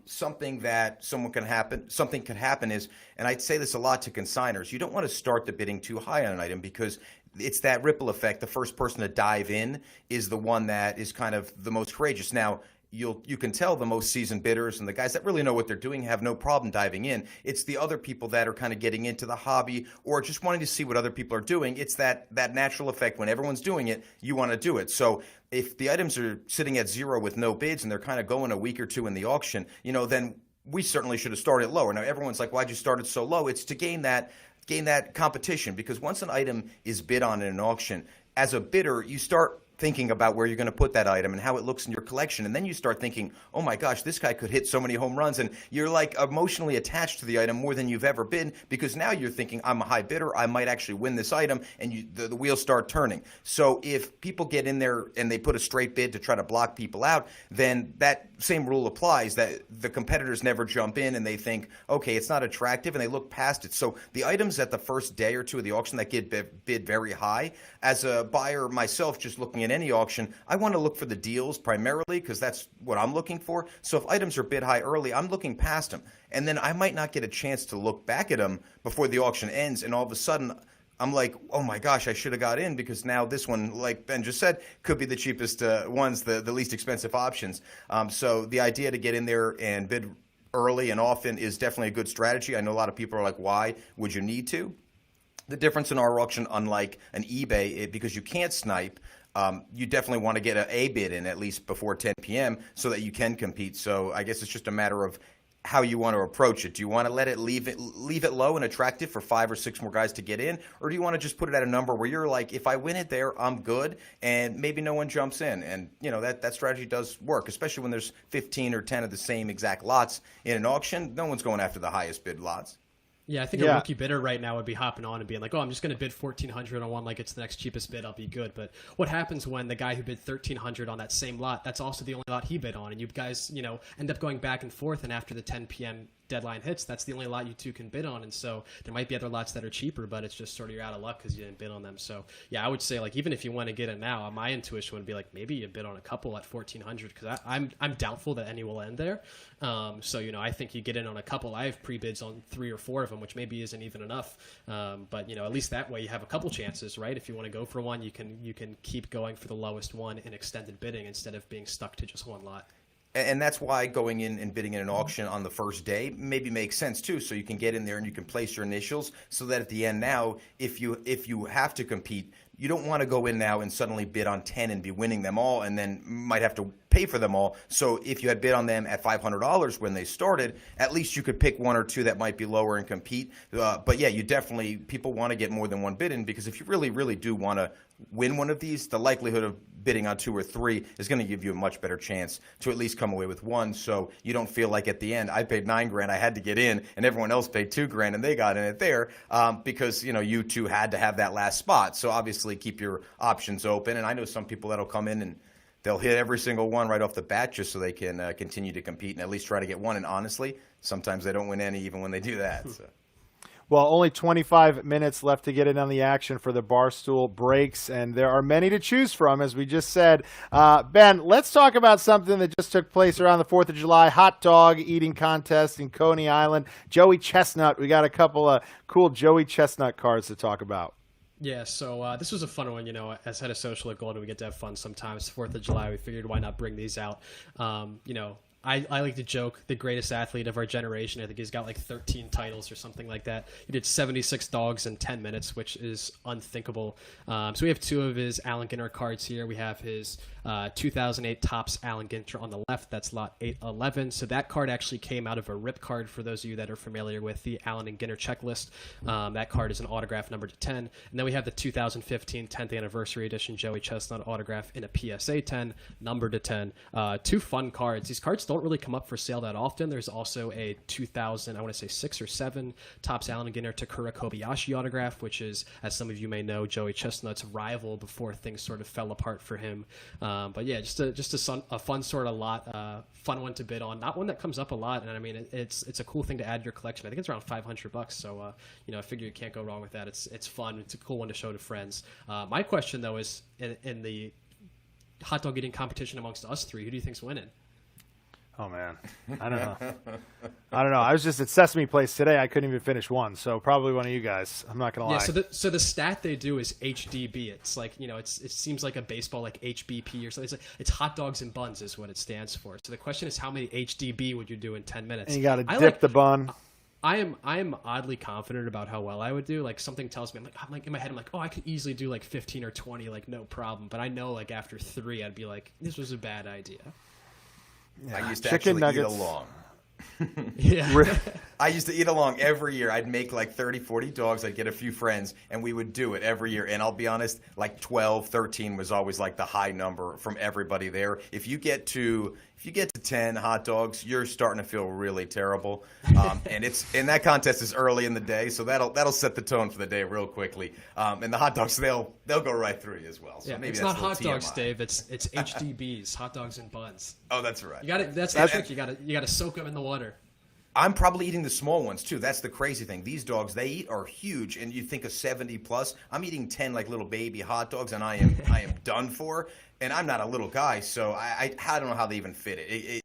Something could happen is, and I'd say this a lot to consigners, you don't want to start the bidding too high on an item because it's that ripple effect. The first person to dive in is the one that is kind of the most courageous. Now, you can tell the most seasoned bidders and the guys that really know what they're doing have no problem diving in. It's the other people that are kind of getting into the hobby or just wanting to see what other people are doing. It's that natural effect. When everyone's doing it, you want to do it. So if the items are sitting at zero with no bids and they're kind of going a week or two in the auction, then we certainly should have started lower. Now everyone's like, why'd you start it so low? It's to gain that competition, because once an item is bid on in an auction, as a bidder, you start thinking about where you're going to put that item and how it looks in your collection. And then you start thinking, oh my gosh, this guy could hit so many home runs. And you're like emotionally attached to the item more than you've ever been, because now you're thinking, I'm a high bidder, I might actually win this item, and the wheels start turning. So if people get in there and they put a straight bid to try to block people out, then that same rule applies, that the competitors never jump in and they think, okay, it's not attractive, and they look past it. So the items at the first day or two of the auction that get bid very high, as a buyer myself, just looking at any auction, I want to look for the deals primarily because that's what I'm looking for. So if items are bid high early, I'm looking past them. And then I might not get a chance to look back at them before the auction ends, and all of a sudden I'm like, oh my gosh, I should have got in, because now this one, like Ben just said, could be the cheapest ones, the least expensive options. So the idea to get in there and bid early and often is definitely a good strategy. I know a lot of people are like, why would you need to? The difference in our auction, unlike an eBay, because you can't snipe, you definitely want to get a bid in at least before 10 p.m. so that you can compete. So I guess it's just a matter of how you want to approach it. Do you want to leave it low and attractive for 5 or 6 more guys to get in? Or do you want to just put it at a number where you're like, if I win it there, I'm good, and maybe no one jumps in? And, that strategy does work, especially when there's 15 or 10 of the same exact lots in an auction. No one's going after the highest bid lots. Yeah, I think a rookie bidder right now would be hopping on and being like, oh, I'm just going to bid 1,400 on one like it's the next cheapest bid, I'll be good. But what happens when the guy who bid 1,300 on that same lot, that's also the only lot he bid on, and you guys, end up going back and forth, and after the 10 p.m. deadline hits, that's the only lot you two can bid on. And so there might be other lots that are cheaper, but it's just sort of you're out of luck because you didn't bid on them. So yeah, I would say, like, even if you want to get it now, my intuition would be like, maybe you bid on a couple at 1,400, because I'm doubtful that any will end there. So I think you get in on a couple. I have pre-bids on 3 or 4 of them, which maybe isn't even enough. But at least that way you have a couple chances, right? If you want to go for one, you can keep going for the lowest one in extended bidding instead of being stuck to just one lot. And that's why going in and bidding in an auction on the first day maybe makes sense too. So you can get in there and you can place your initials, so that at the end now, if you have to compete, you don't want to go in now and suddenly bid on 10 and be winning them all, and then might have to pay for them all. So if you had bid on them at $500 when they started, at least you could pick 1 or 2 that might be lower and compete. But yeah, people want to get more than one bid in, because if you really, really do want to win one of these, the likelihood of bidding on 2 or 3 is going to give you a much better chance to at least come away with one. So you don't feel like at the end, I paid $9,000, I had to get in, and everyone else paid $2,000 and they got in it there, because you two had to have that last spot. So obviously obviously keep your options open. And I know some people that'll come in and they'll hit every single one right off the bat just so they can continue to compete and at least try to get one. And honestly, sometimes they don't win any even when they do that. So. Well, only 25 minutes left to get in on the action for the Barstool breaks, and there are many to choose from, as we just said. Ben, let's talk about something that just took place around the 4th of July, hot dog eating contest in Coney Island. Joey Chestnut, we got a couple of cool Joey Chestnut cards to talk about. Yeah, so this was a fun one. As head of social at Goldin, we get to have fun sometimes. 4th of July, we figured why not bring these out. I like to joke, the greatest athlete of our generation. I think he's got like 13 titles or something like that. He did 76 dogs in 10 minutes, which is unthinkable. So we have two of his Allen Ginter cards here. We have his 2008 Topps Allen Ginter on the left. That's lot 811. So that card actually came out of a rip card for those of you that are familiar with the Allen and Ginter checklist. That card is an autograph number to 10. And then we have the 2015 10th anniversary edition Joey Chestnut autograph in a PSA 10, number to 10. Two fun cards. These cards don't really come up for sale that often. There's also a 2000, I want to say 6 or 7 Topps Allen Ginter Takura Kobayashi autograph, which is, as some of you may know, Joey Chestnut's rival before things sort of fell apart for him. But yeah, just a fun sort of lot, fun one to bid on. Not one that comes up a lot, and I mean it's a cool thing to add to your collection. I think it's around $500, so I figure you can't go wrong with that. It's fun. It's a cool one to show to friends. My question though is in the hot dog eating competition amongst us three, who do you think's winning? Oh, man. I don't know. I was just at Sesame Place today. I couldn't even finish one, so probably one of you guys. I'm not going to lie. Yeah, so the stat they do is HDB. It's like, it seems like a baseball like HBP or something. It's hot dogs and buns is what it stands for. So the question is, how many HDB would you do in 10 minutes? And you got to dip the bun. I am oddly confident about how well I would do. Like something tells me, I'm like in my head, I'm like, oh, I could easily do like 15 or 20, like no problem. But I know like after 3, I'd be like, this was a bad idea. Yeah, I used to chicken actually nuggets. eat along. Yeah. I used to eat along every year. I'd make like 30, 40 dogs. I'd get a few friends, and we would do it every year. And I'll be honest, like 12, 13 was always like the high number from everybody there. If you get to 10 hot dogs, you're starting to feel really terrible. And that contest is early in the day, so that'll set the tone for the day real quickly. And the hot dogs, they'll go right through you as well. So yeah, maybe it's that's not hot dogs, Dave. It's HDBs, hot dogs and buns. Oh, that's right. That's the trick. You got to soak them in the water. I'm probably eating the small ones too. That's the crazy thing. These dogs they eat are huge, and you think of 70 plus. I'm eating 10 like little baby hot dogs, and I am done for. And I'm not a little guy, so I don't know how they even fit it.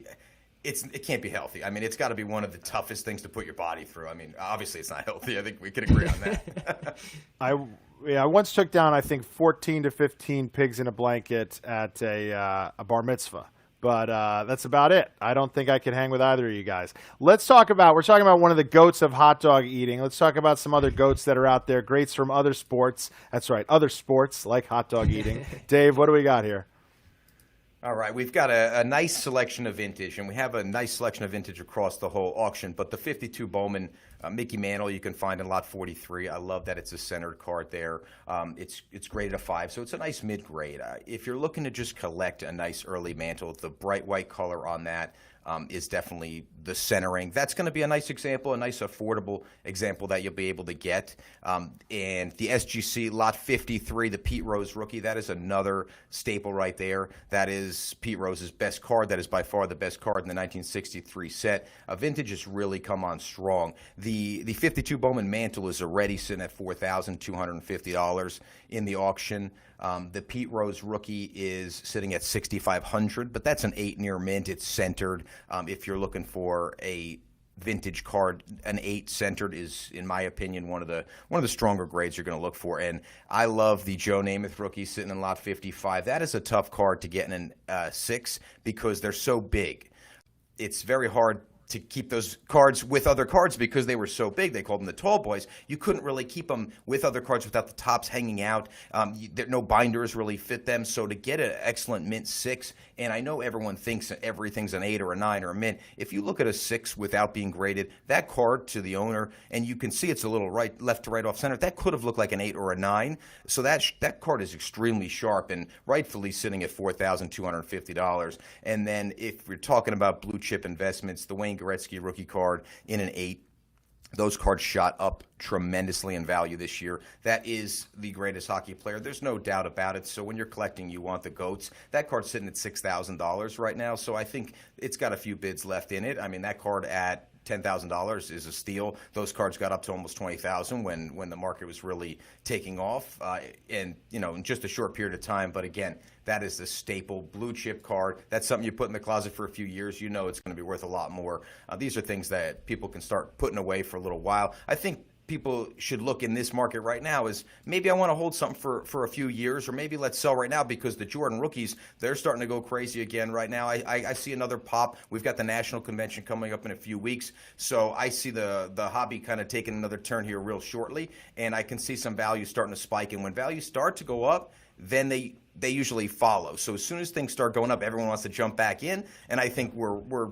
It can't be healthy. I mean, it's got to be one of the toughest things to put your body through. I mean, obviously it's not healthy. I think we could agree on that. I once took down, I think, 14 to 15 pigs in a blanket at a bar mitzvah. But that's about it. I don't think I can hang with either of you guys. We're talking about one of the goats of hot dog eating. Let's talk about some other goats that are out there, greats from other sports. That's right, other sports like hot dog eating. Dave, what do we got here? All right, we've got a nice selection of vintage, and we have a nice selection of vintage across the whole auction. But the 52 Bowman Mickey Mantle you can find in lot 43. I love that it's a centered card there. It's graded a 5, so it's a nice mid-grade. If you're looking to just collect a nice early mantle, the bright white color on that is definitely the centering. That's going to be a nice example, a nice affordable example that you'll be able to get. And the SGC lot 53, the Pete Rose rookie, that is another staple right there. That is Pete Rose's best card. That is by far the best card in the 1963 set. Vintage has really come on strong. The 52 Bowman Mantle is already sitting at $4,250 in the auction. The Pete Rose rookie is sitting at $6,500, but that's an 8 near mint. It's centered. If you're looking for a vintage card, an 8 centered is, in my opinion, one of the stronger grades you're going to look for. And I love the Joe Namath rookie sitting in lot 55. That is a tough card to get in a 6 because they're so big. It's very hard to keep those cards with other cards because they were so big. They called them the tall boys. You couldn't really keep them with other cards without the tops hanging out. No binders really fit them. So to get an excellent mint 6, and I know everyone thinks everything's an 8 or a 9 or a mint. If you look at a 6 without being graded, that card to the owner, and you can see it's a little left to right off center, that could have looked like an 8 or a 9. So that card is extremely sharp and rightfully sitting at $4,250. And then if we're talking about blue chip investments, the Wayne Gretzky rookie card in an 8. Those cards shot up tremendously in value this year. That is the greatest hockey player. There's no doubt about it. So when you're collecting, you want the GOATs. That card's sitting at $6,000 right now. So I think it's got a few bids left in it. I mean, that card at $10,000 is a steal. Those cards got up to almost $20,000 when the market was really taking off, and in just a short period of time. But again, that is the staple blue chip card. That's something you put in the closet for a few years. You know it's going to be worth a lot more. These are things that people can start putting away for a little while. I think people should look in this market right now is maybe I want to hold something for a few years, or maybe let's sell right now because the Jordan rookies, they're starting to go crazy again right now. I see another pop. We've got the national convention coming up in a few weeks, so I see the hobby kind of taking another turn here real shortly, and I can see some values starting to spike. And when values start to go up, then they usually follow. So as soon as things start going up, everyone wants to jump back in, and I think we're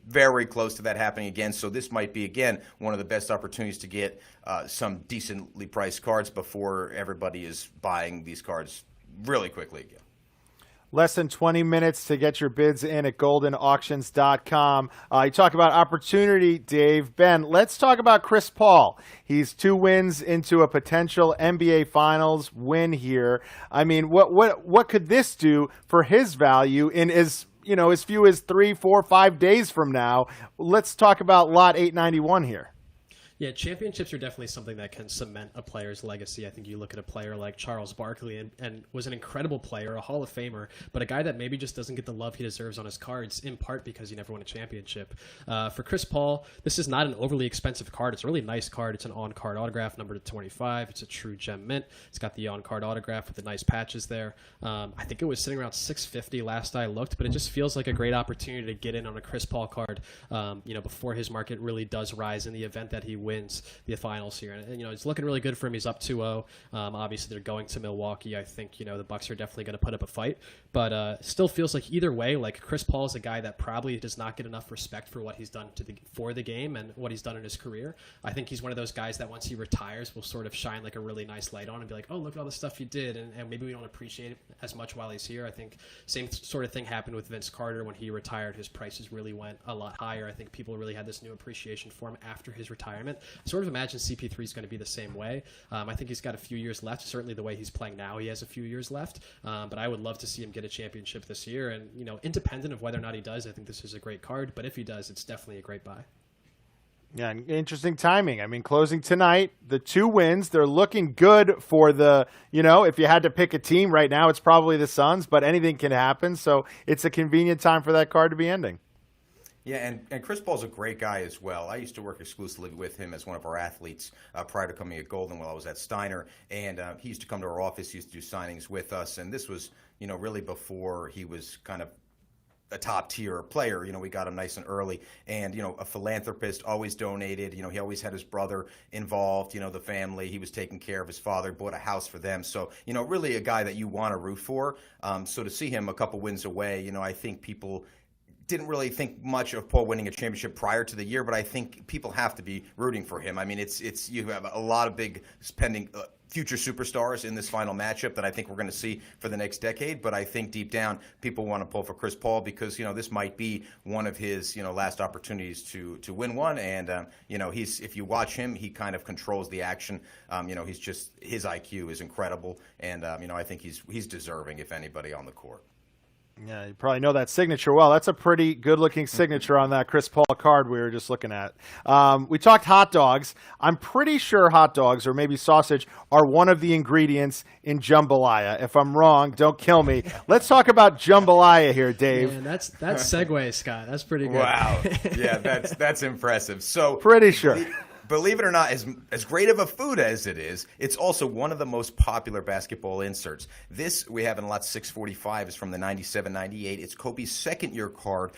very close to that happening again. So this might be, again, one of the best opportunities to get some decently priced cards before everybody is buying these cards really quickly again. Less than 20 minutes to get your bids in at GoldinAuctions.com. You talk about opportunity, Dave. Ben, let's talk about Chris Paul. He's 2 wins into a potential NBA Finals win here. I mean, what could this do for his value in as few as 3, 4, 5 days from now? Let's talk about lot 891 here. Yeah, championships are definitely something that can cement a player's legacy. I think you look at a player like Charles Barkley and was an incredible player, a Hall of Famer, but a guy that maybe just doesn't get the love he deserves on his cards, in part because he never won a championship. For Chris Paul, this is not an overly expensive card. It's a really nice card. It's an on-card autograph, numbered to 25. It's a true gem mint. It's got the on-card autograph with the nice patches there. I think it was sitting around $650 last I looked, but it just feels like a great opportunity to get in on a Chris Paul card, before his market really does rise in the event that he wins the finals here. And it's looking really good for him. He's up 2-0. Obviously, they're going to Milwaukee. I think, the Bucks are definitely going to put up a fight. But still feels like either way, like Chris Paul is a guy that probably does not get enough respect for what he's done for the game and what he's done in his career. I think he's one of those guys that once he retires will sort of shine like a really nice light on and be like, oh, look at all the stuff he did. And maybe we don't appreciate it as much while he's here. I think same sort of thing happened with Vince Carter when he retired. His prices really went a lot higher. I think people really had this new appreciation for him after his retirement. I sort of imagine CP3 is going to be the same way. I think he's got a few years left. Certainly the way he's playing now, he has a few years left. But I would love to see him get a championship this year. And, independent of whether or not he does, I think this is a great card. But if he does, it's definitely a great buy. Yeah, interesting timing. I mean, closing tonight, the 2 wins, they're looking good for the, if you had to pick a team right now, it's probably the Suns, but anything can happen. So it's a convenient time for that card to be ending. Yeah, and Chris Paul's a great guy as well. I used to work exclusively with him as one of our athletes prior to coming at Goldin while I was at Steiner, and he used to come to our office, he used to do signings with us, and this was, really before he was kind of a top-tier player. We got him nice and early, and, a philanthropist, always donated. He always had his brother involved, the family. He was taking care of his father, bought a house for them. So, really a guy that you want to root for. So to see him a couple wins away, I think people didn't really think much of Paul winning a championship prior to the year, but I think people have to be rooting for him. I mean, it's you have a lot of big spending future superstars in this final matchup that I think we're going to see for the next decade. But I think deep down, people want to pull for Chris Paul because, this might be one of his, last opportunities to win one. And, if you watch him, he kind of controls the action. He's just, his IQ is incredible. And, I think he's deserving, if anybody, on the court. Yeah, you probably know that signature well. That's a pretty good-looking signature on that Chris Paul card we were just looking at. We talked hot dogs. I'm pretty sure hot dogs, or maybe sausage, are one of the ingredients in jambalaya. If I'm wrong, don't kill me. Let's talk about jambalaya here, Dave. Man, that's segue, Scott. That's pretty good. Wow. Yeah, that's impressive. So pretty sure. Believe it or not, as great of a food as it is, it's also one of the most popular basketball inserts. This we have in lot 645 is from the 97-98. It's Kobe's second-year card.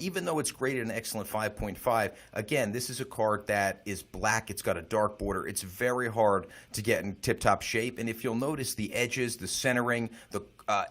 Even though it's graded an excellent 5.5, again, this is a card that is black. It's got a dark border. It's very hard to get in tip-top shape. And if you'll notice, the edges, the centering,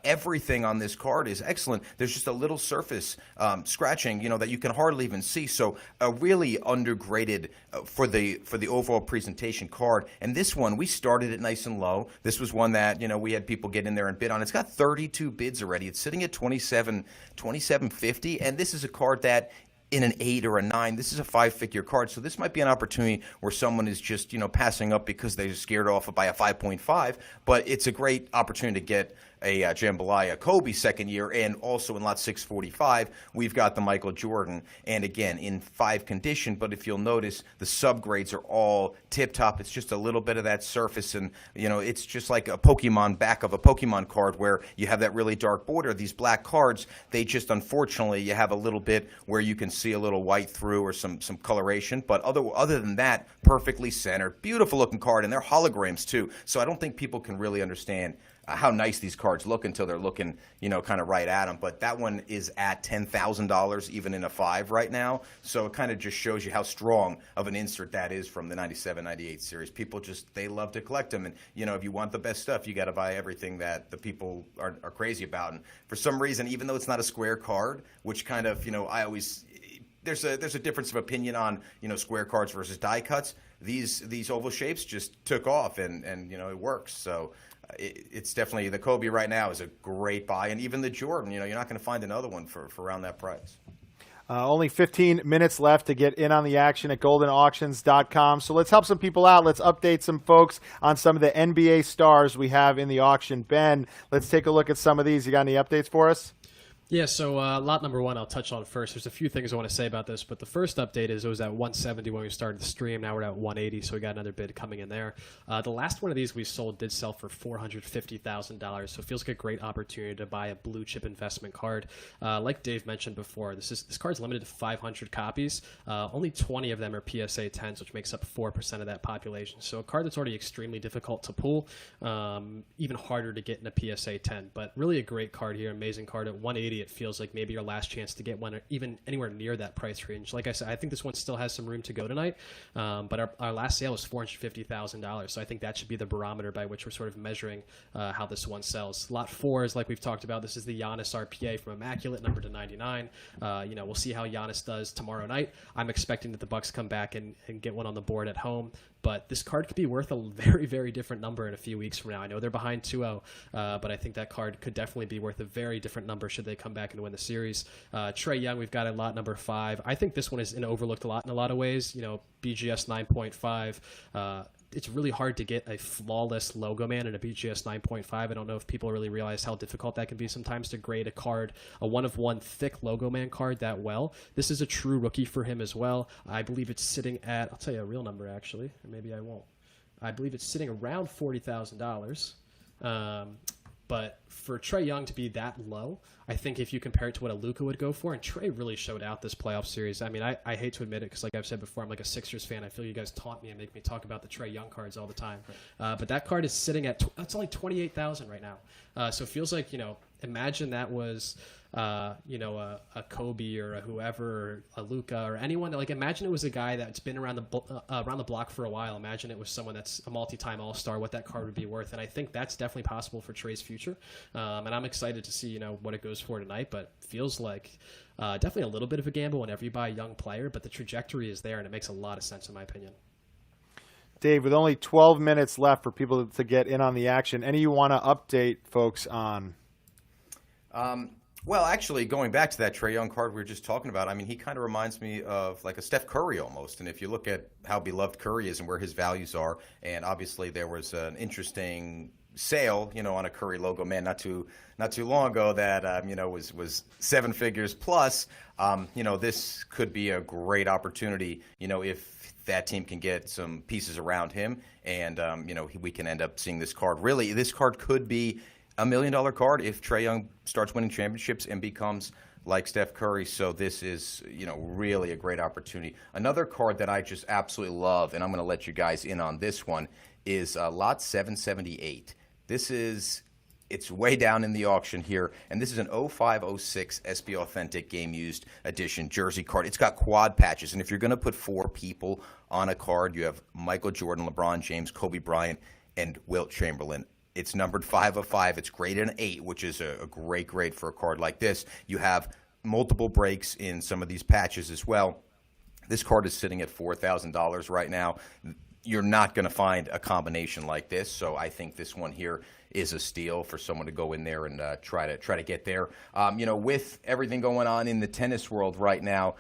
everything on this card is excellent. There's just a little surface scratching, that you can hardly even see. So a really undergraded for the overall presentation card. And this one, we started it nice and low. This was one that, we had people get in there and bid on. It's got 32 bids already. It's sitting at $27.50. And this is a card that in an 8 or a 9. This is a 5-figure card, so this might be an opportunity where someone is just, passing up because they're scared off by a 5.5, but it's a great opportunity to get a Jambalaya Kobe second year, and also in lot 645, we've got the Michael Jordan, and again, in 5 condition, but if you'll notice, the subgrades are all tip-top. It's just a little bit of that surface, and, it's just like a Pokemon back of a Pokemon card where you have that really dark border. These black cards, they just, unfortunately, you have a little bit where you can see a little white through or some coloration, but other than that, perfectly centered, beautiful looking card, and they're holograms too, so I don't think people can really understand how nice these cards look until they're looking, kind of right at them. But that one is at $10,000, even in a 5 right now. So it kind of just shows you how strong of an insert that is from the 97, 98 series. People they love to collect them. And, if you want the best stuff, you got to buy everything that the people are crazy about. And for some reason, even though it's not a square card, which kind of, I always, there's a difference of opinion on, square cards versus die cuts. These oval shapes just took off and it works. So it's definitely, the Kobe right now is a great buy, and even the Jordan, you're not going to find another one for around that price. Only 15 minutes left to get in on the action at goldenauctions.com. So let's help some people out. Let's update some folks on some of the NBA stars we have in the auction. Ben, let's take a look at some of these. You got any updates for us? Yeah, so lot number 1 I'll touch on first. There's a few things I want to say about this, but the first update is it was at 170 when we started the stream. Now we're at 180, so we got another bid coming in there. The last one of these we sold did sell for $450,000, so it feels like a great opportunity to buy a blue chip investment card. Like Dave mentioned before, this card's limited to 500 copies. Only 20 of them are PSA 10s, which makes up 4% of that population. So a card that's already extremely difficult to pull, even harder to get in a PSA 10. But really a great card here, amazing card at 180. It feels like maybe your last chance to get one even anywhere near that price range. Like I said, I think this one still has some room to go tonight, but our last sale was $450,000, so I think that should be the barometer by which we're sort of measuring how this one sells. Lot 4 is, like we've talked about, this is the Giannis RPA from Immaculate, number to 99. We'll see how Giannis does tomorrow night. I'm expecting that the Bucks come back and get one on the board at home. But this card could be worth a very, very different number in a few weeks from now. I know they're behind 2-0, but I think that card could definitely be worth a very different number should they come back and win the series. Trae Young, we've got at lot number 5. I think this one is overlooked a lot in a lot of ways. BGS 9.5. It's really hard to get a flawless logo man in a BGS 9.5. I don't know if people really realize how difficult that can be sometimes to grade a card, a 1-of-1 thick logo man card that well. This is a true rookie for him as well. I believe it's sitting at, I'll tell you a real number actually, or maybe I won't. I believe it's sitting around $40,000. But for Trae Young to be that low, I think if you compare it to what a Luka would go for, and Trae really showed out this playoff series. I mean, I hate to admit it because, like I've said before, I'm like a Sixers fan. I feel you guys taunt me and make me talk about the Trae Young cards all the time. But that card is sitting at it's only $28,000 right now. So it feels like, imagine that was a Kobe or a whoever, or a Luka or anyone. Like, imagine it was a guy that's been around the block for a while. Imagine it was someone that's a multi-time All-Star, what that card would be worth. And I think that's definitely possible for Trae's future. And I'm excited to see, what it goes for tonight, but feels like definitely a little bit of a gamble whenever you buy a young player, but the trajectory is there and it makes a lot of sense in my opinion. Dave, with only 12 minutes left for people to get in on the action, any you want to update folks on? Well, actually, going back to that Trae Young card we were just talking about, I mean, he kind of reminds me of like a Steph Curry almost. And if you look at how beloved Curry is and where his values are, and obviously there was an interesting sale, on a Curry logo man not too long ago that was 7 figures plus. This could be a great opportunity, if that team can get some pieces around him, and we can end up seeing this card. Really, this card could be $1 million card if Trae Young starts winning championships and becomes like Steph Curry. So this is, really a great opportunity. Another card that I just absolutely love, and I'm going to let you guys in on this one, is lot 778. It's way down in the auction here, and this is an 05-06 SB Authentic Game Used Edition jersey card. It's got quad patches, and if you're going to put 4 people on a card, you have Michael Jordan, LeBron James, Kobe Bryant, and Wilt Chamberlain. It's numbered 5 of 5. It's graded an 8, which is a great grade for a card like this. You have multiple breaks in some of these patches as well. This card is sitting at $4,000 right now. you're not going to find a combination like this. So I think this one here is a steal for someone to go in there and try to get there. With everything going on in the tennis world right now,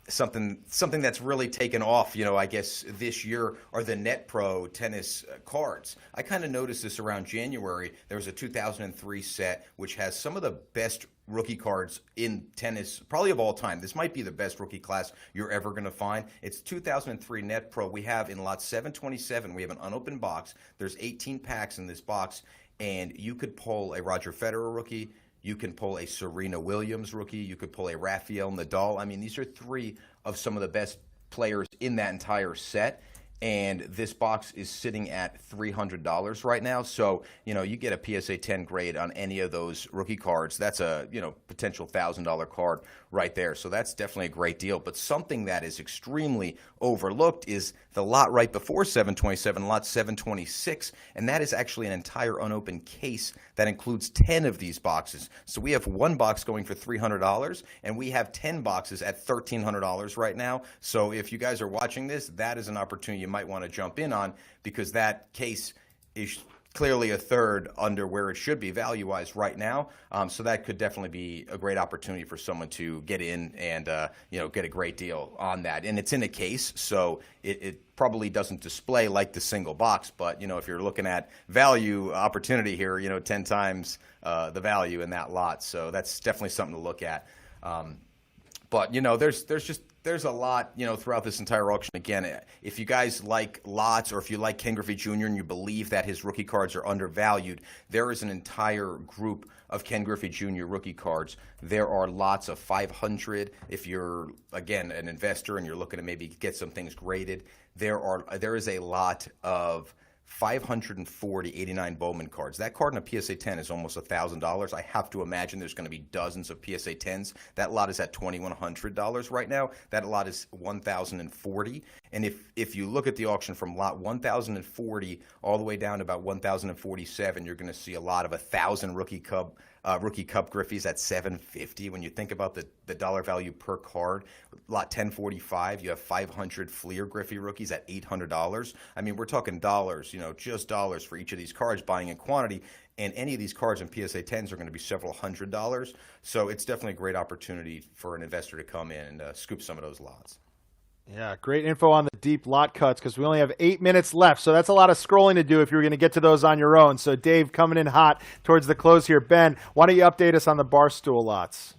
something that's really taken off, I guess this year are the Net Pro tennis cards. I kind of noticed this around January. There was a 2003 set which has some of the best rookie cards in tennis, probably of all time. This might be the best rookie class you're ever going to find. It's 2003 Net Pro. We have in lot 727, we have an unopened box. There's 18 packs in this box, and you could pull a Roger Federer rookie. You can pull a Serena Williams rookie. You could pull a Rafael Nadal. I mean, these are three of some of the best players in that entire set. And this box is sitting at $300 right now. So, you get a PSA 10 grade on any of those rookie cards. That's a, potential $1,000 card right there. So that's definitely a great deal. But something that is extremely overlooked is the lot right before 727, lot 726. And that is actually an entire unopened case that includes 10 of these boxes. So we have one box going for $300, and we have 10 boxes at $1,300 right now. So if you guys are watching this, that is an opportunity you might want to jump in on, because that case is clearly a third under where it should be value-wise right now. So that could definitely be a great opportunity for someone to get in and get a great deal on that. And it's in a case, so it probably doesn't display like the single box. But if you're looking at value opportunity here, 10 times the value in that lot. So that's definitely something to look at. But there's a lot, throughout this entire auction. Again, if you guys like lots, or if you like Ken Griffey Jr. and you believe that his rookie cards are undervalued, there is an entire group of Ken Griffey Jr. rookie cards. There are lots of 500. If you're, again, an investor and you're looking to maybe get some things graded, there is a lot of 540 89 Bowman cards. That card in a PSA 10 is almost $1,000. I have to imagine there's going to be dozens of PSA 10s. That lot is at $2,100 right now. That lot is $1,040. And if you look at the auction from lot 1,040 all the way down to about 1,047, you're going to see a lot of 1,000 rookie cup Griffies at $750. When you think about the dollar value per card, lot 1045, you have 500 Fleer Griffey rookies at $800. I mean, we're talking dollars, just dollars for each of these cards, buying in quantity. And any of these cards in PSA 10s are going to be several $100s. So it's definitely a great opportunity for an investor to come in and scoop some of those lots. Yeah, great info on the deep lot cuts, because we only have 8 minutes left. So that's a lot of scrolling to do if you're going to get to those on your own. So Dave, coming in hot towards the close here. Ben, why don't you update us on the Barstool lots?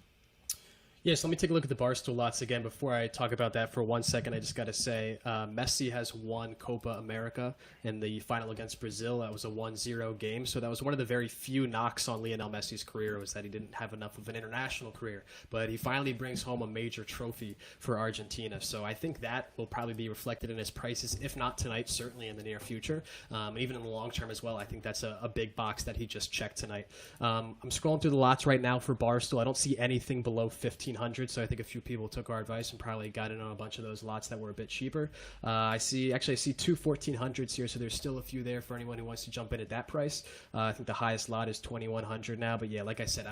Yes, let me take a look at the Barstool lots again. Before I talk about that for 1 second, I just got to say Messi has won Copa America in the final against Brazil. That was a 1-0 game. So that was one of the very few knocks on Lionel Messi's career, was that he didn't have enough of an international career. But he finally brings home a major trophy for Argentina. So I think that will probably be reflected in his prices, if not tonight, certainly in the near future. And even in the long term as well, I think that's a big box that he just checked tonight. I'm scrolling through the lots right now for Barstool. I don't see anything below 1,500. So I think a few people took our advice and probably got in on a bunch of those lots that were a bit cheaper. I see two 1,400s here, so there's still a few there for anyone who wants to jump in at that price. I think the highest lot is 2,100 now, but yeah, like I said,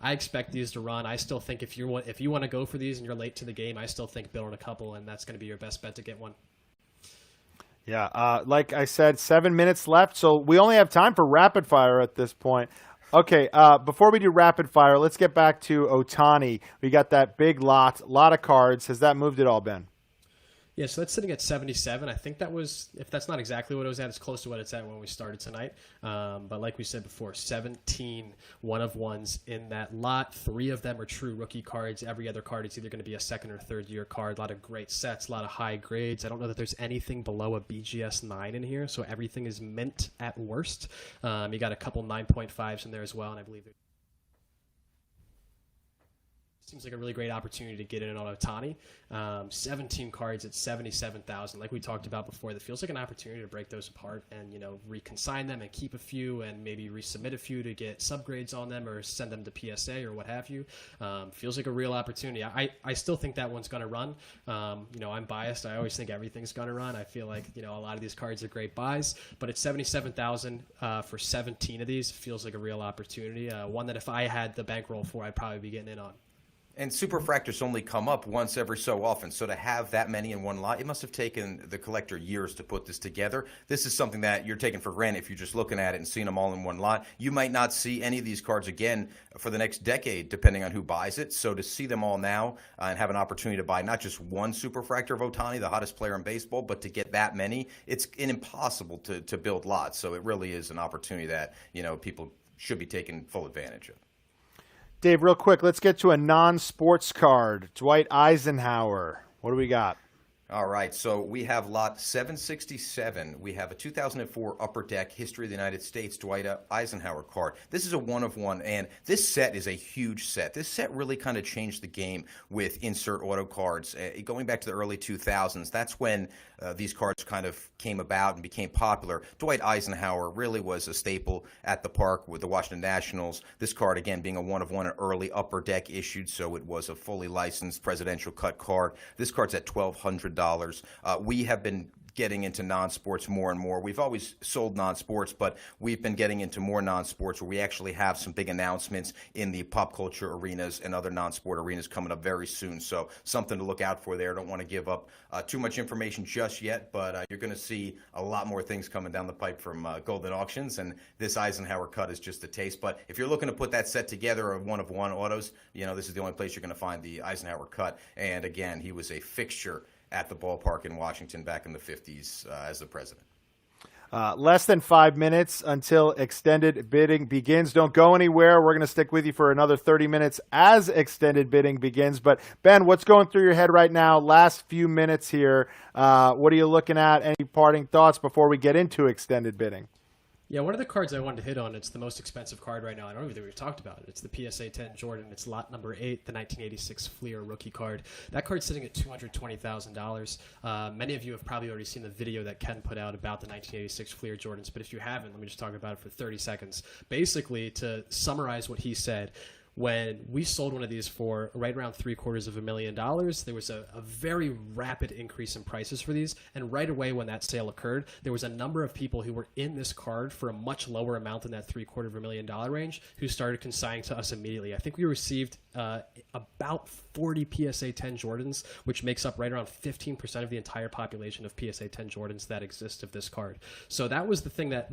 I expect these to run. I still think if you want to go for these and you're late to the game, I still think build a couple, and that's going to be your best bet to get one. Yeah, like I said, 7 minutes left, so we only have time for rapid fire at this point. Okay, before we do rapid fire, let's get back to Ohtani. We got that big lot of cards. Has that moved at all, Ben? Yeah, so that's sitting at 77. I think that was, if that's not exactly what it was at, it's close to what it's at when we started tonight. But like we said before, 17 one-of-ones in that lot. 3 of them are true rookie cards. Every other card is either going to be a second or third year card. A lot of great sets, a lot of high grades. I don't know that there's anything below a BGS 9 in here, so everything is mint at worst. You got a couple 9.5s in there as well, and I believe seems like a really great opportunity to get in on Ohtani. 17 cards at 77,000. Like we talked about before, that feels like an opportunity to break those apart and, reconsign them and keep a few and maybe resubmit a few to get subgrades on them or send them to PSA or what have you. Feels like a real opportunity. I still think that one's going to run. I'm biased. I always think everything's going to run. I feel like, a lot of these cards are great buys, but at 77,000 for 17 of these feels like a real opportunity. One that if I had the bankroll for, I'd probably be getting in on. And Superfractors only come up once every so often. So to have that many in one lot, it must have taken the collector years to put this together. This is something that you're taking for granted if you're just looking at it and seeing them all in one lot. You might not see any of these cards again for the next decade, depending on who buys it. So to see them all now and have an opportunity to buy not just one Superfractor of Ohtani, the hottest player in baseball, but to get that many, it's impossible to build lots. So it really is an opportunity that, people should be taking full advantage of. Dave, real quick, let's get to a non-sports card. Dwight Eisenhower. What do we got? All right, so we have lot 767. We have a 2004 Upper Deck History of the United States Dwight Eisenhower card. This is a one-of-one, and this set is a huge set. This set really kind of changed the game with insert auto cards. Going back to the early 2000s, that's when these cards kind of came about and became popular. Dwight Eisenhower really was a staple at the park with the Washington Nationals. This card, again, being a one-of-one, an early Upper Deck issued, so it was a fully licensed presidential cut card. This card's at $1,200. We have been getting into non-sports more and more. We've always sold non-sports, but we've been getting into more non-sports where we actually have some big announcements in the pop culture arenas and other non-sport arenas coming up very soon. So something to look out for there. Don't want to give up too much information just yet, but you're going to see a lot more things coming down the pipe from Goldin Auctions, and this Eisenhower cut is just a taste. But if you're looking to put that set together of one-of-one autos, this is the only place you're going to find the Eisenhower cut. And again, he was a fixture at the ballpark in Washington back in the 50s as the president. Less than 5 minutes until extended bidding begins. Don't go anywhere. We're going to stick with you for another 30 minutes as extended bidding begins. But, Ben, what's going through your head right now? Last few minutes here. What are you looking at? Any parting thoughts before we get into extended bidding? Yeah, one of the cards I wanted to hit on, it's the most expensive card right now. I don't even think we've talked about it. It's the PSA 10 Jordan. It's lot number 8, the 1986 Fleer rookie card. That card's sitting at $220,000. Many of you have probably already seen the video that Ken put out about the 1986 Fleer Jordans, but if you haven't, let me just talk about it for 30 seconds. Basically, to summarize what he said, when we sold one of these for right around $750,000, there was a very rapid increase in prices for these. And right away when that sale occurred, there was a number of people who were in this card for a much lower amount than that $750,000 range who started consigning to us immediately. I think we received about 40 PSA 10 Jordans, which makes up right around 15% of the entire population of PSA 10 Jordans that exist of this card. So that was the thing that,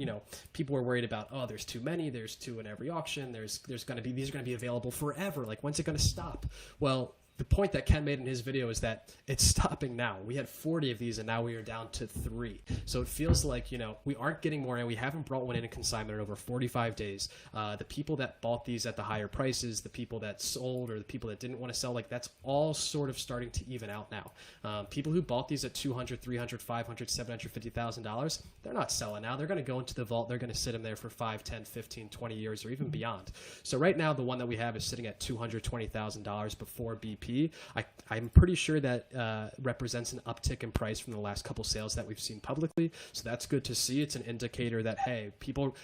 people were worried about. Oh, there's too many. There's 2 in every auction. These are going to be available forever. Like, when's it going to stop? Well, the point that Ken made in his video is that it's stopping now. We had 40 of these, and now we are down to 3. So it feels like, we aren't getting more, and we haven't brought one in consignment in over 45 days. The people that bought these at the higher prices, the people that sold, or the people that didn't want to sell, that's all sort of starting to even out now. People who bought these at $200,000, $300,000, $500,000, $750,000, they're not selling now. They're going to go into the vault. They're going to sit in there for 5, 10, 15, 20 years, or even beyond. So right now, the one that we have is sitting at $220,000 before BP. I'm pretty sure that represents an uptick in price from the last couple sales that we've seen publicly. So that's good to see. It's an indicator that, hey, people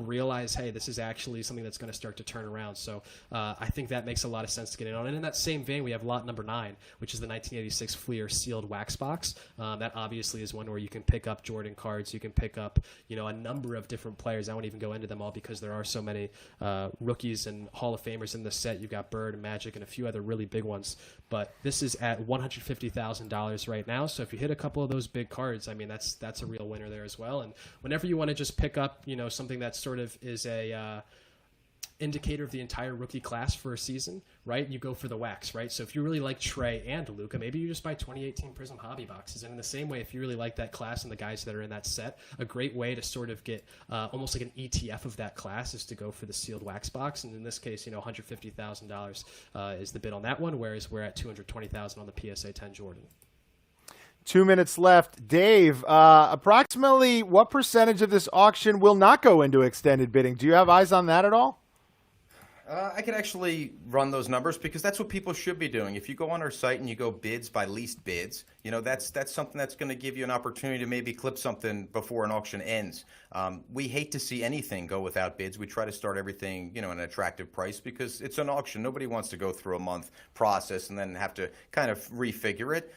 realize, hey, this is actually something that's going to start to turn around. So I think that makes a lot of sense to get in on. And in that same vein, we have lot number 9, which is the 1986 Fleer sealed wax box. That obviously is one where you can pick up Jordan cards. You can pick up, a number of different players. I won't even go into them all because there are so many rookies and Hall of Famers in the set. You've got Bird and Magic and a few other really big ones. But this is at $150,000 right now. So if you hit a couple of those big cards, that's a real winner there as well. And whenever you want to just pick up, something that sort of is a indicator of the entire rookie class for a season, right? You go for the wax, right? So if you really like Trae and Luka, maybe you just buy 2018 Prism hobby boxes. And in the same way, if you really like that class and the guys that are in that set, a great way to sort of get almost like an ETF of that class is to go for the sealed wax box. And in this case, $150,000 is the bid on that one, whereas we're at $220,000 on the PSA 10 Jordan. 2 minutes left. Dave, approximately what percentage of this auction will not go into extended bidding? Do you have eyes on that at all? I could actually run those numbers because that's what people should be doing. If you go on our site and you go bids by least bids, that's something that's going to give you an opportunity to maybe clip something before an auction ends. We hate to see anything go without bids. We try to start everything, at an attractive price because it's an auction. Nobody wants to go through a month process and then have to kind of refigure it.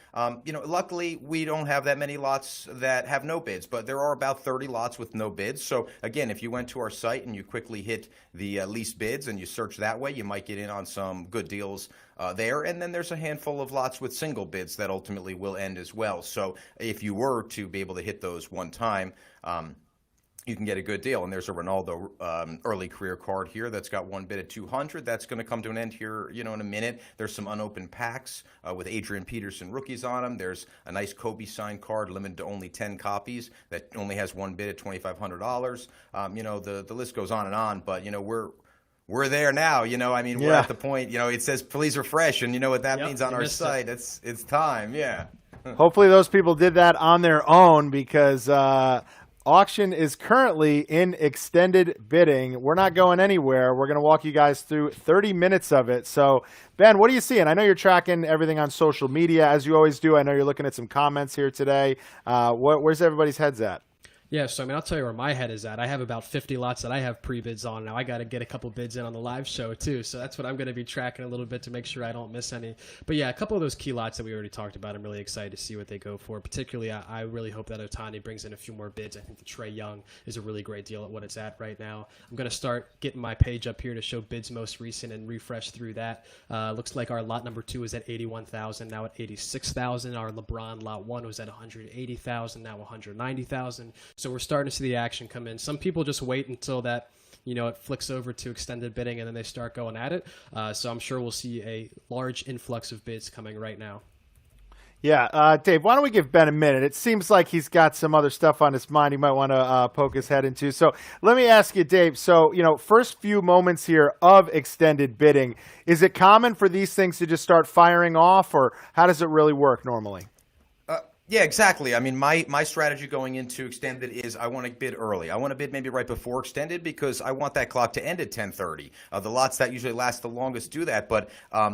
Luckily, we don't have that many lots that have no bids, but there are about 30 lots with no bids. So again, if you went to our site and you quickly hit the least bids and you search research that way, you might get in on some good deals there. And then there's a handful of lots with single bids that ultimately will end as well. So if you were to be able to hit those one time, you can get a good deal. And there's a Ronaldo early career card here that's got one bid at 200. That's going to come to an end here, in a minute. There's some unopened packs with Adrian Peterson rookies on them. There's a nice Kobe signed card limited to only 10 copies that only has one bid at $2,500. The list goes on, but we're there now. We're at the point. It says please refresh, and you know what that means on our site. It's time. Yeah. Hopefully those people did that on their own, because auction is currently in extended bidding. We're not going anywhere. We're going to walk you guys through 30 minutes of it. So, Ben, what are you seeing? I know you're tracking everything on social media, as you always do. I know you're looking at some comments here today. Where's everybody's heads at? Yeah, so I'll tell you where my head is at. I have about 50 lots that I have pre-bids on. Now I got to get a couple bids in on the live show too. So that's what I'm going to be tracking a little bit to make sure I don't miss any. But yeah, a couple of those key lots that we already talked about, I'm really excited to see what they go for. Particularly, I really hope that Ohtani brings in a few more bids. I think the Trae Young is a really great deal at what it's at right now. I'm going to start getting my page up here to show bids most recent and refresh through that. Looks like our lot number 2 is at 81,000, now at 86,000. Our LeBron lot 1 was at 180,000, now 190,000. So we're starting to see the action come in. Some people just wait until that, it flicks over to extended bidding and then they start going at it. So I'm sure we'll see a large influx of bids coming right now. Yeah, Dave, why don't we give Ben a minute? It seems like he's got some other stuff on his mind he might want to poke his head into. So let me ask you, Dave, so, first few moments here of extended bidding, is it common for these things to just start firing off, or how does it really work normally? Yeah, exactly. I mean, my strategy going into extended is I want to bid early. I want to bid maybe right before extended because I want that clock to end at 10:30. The lots that usually last the longest do that, but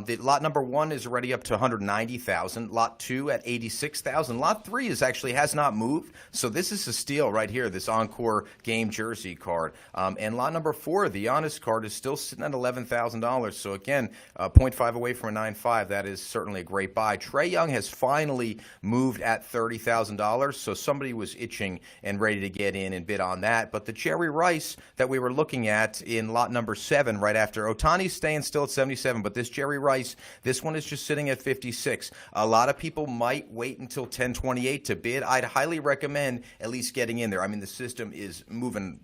the lot number 1 is already up to 190,000. Lot 2 at 86,000. Lot 3 has not moved, so this is a steal right here. This Encore game jersey card, and lot number 4, the Honest card, is still sitting at $11,000. So again, 0.5 away from a 9.5. That is certainly a great buy. Trae Young has finally moved at $30,000, so somebody was itching and ready to get in and bid on that. But the Jerry Rice that we were looking at in lot number 7 right after, Ohtani's staying still at 77, but this Jerry Rice, this one is just sitting at 56. A lot of people might wait until 10:28 to bid. I'd highly recommend at least getting in there. I mean, the system is moving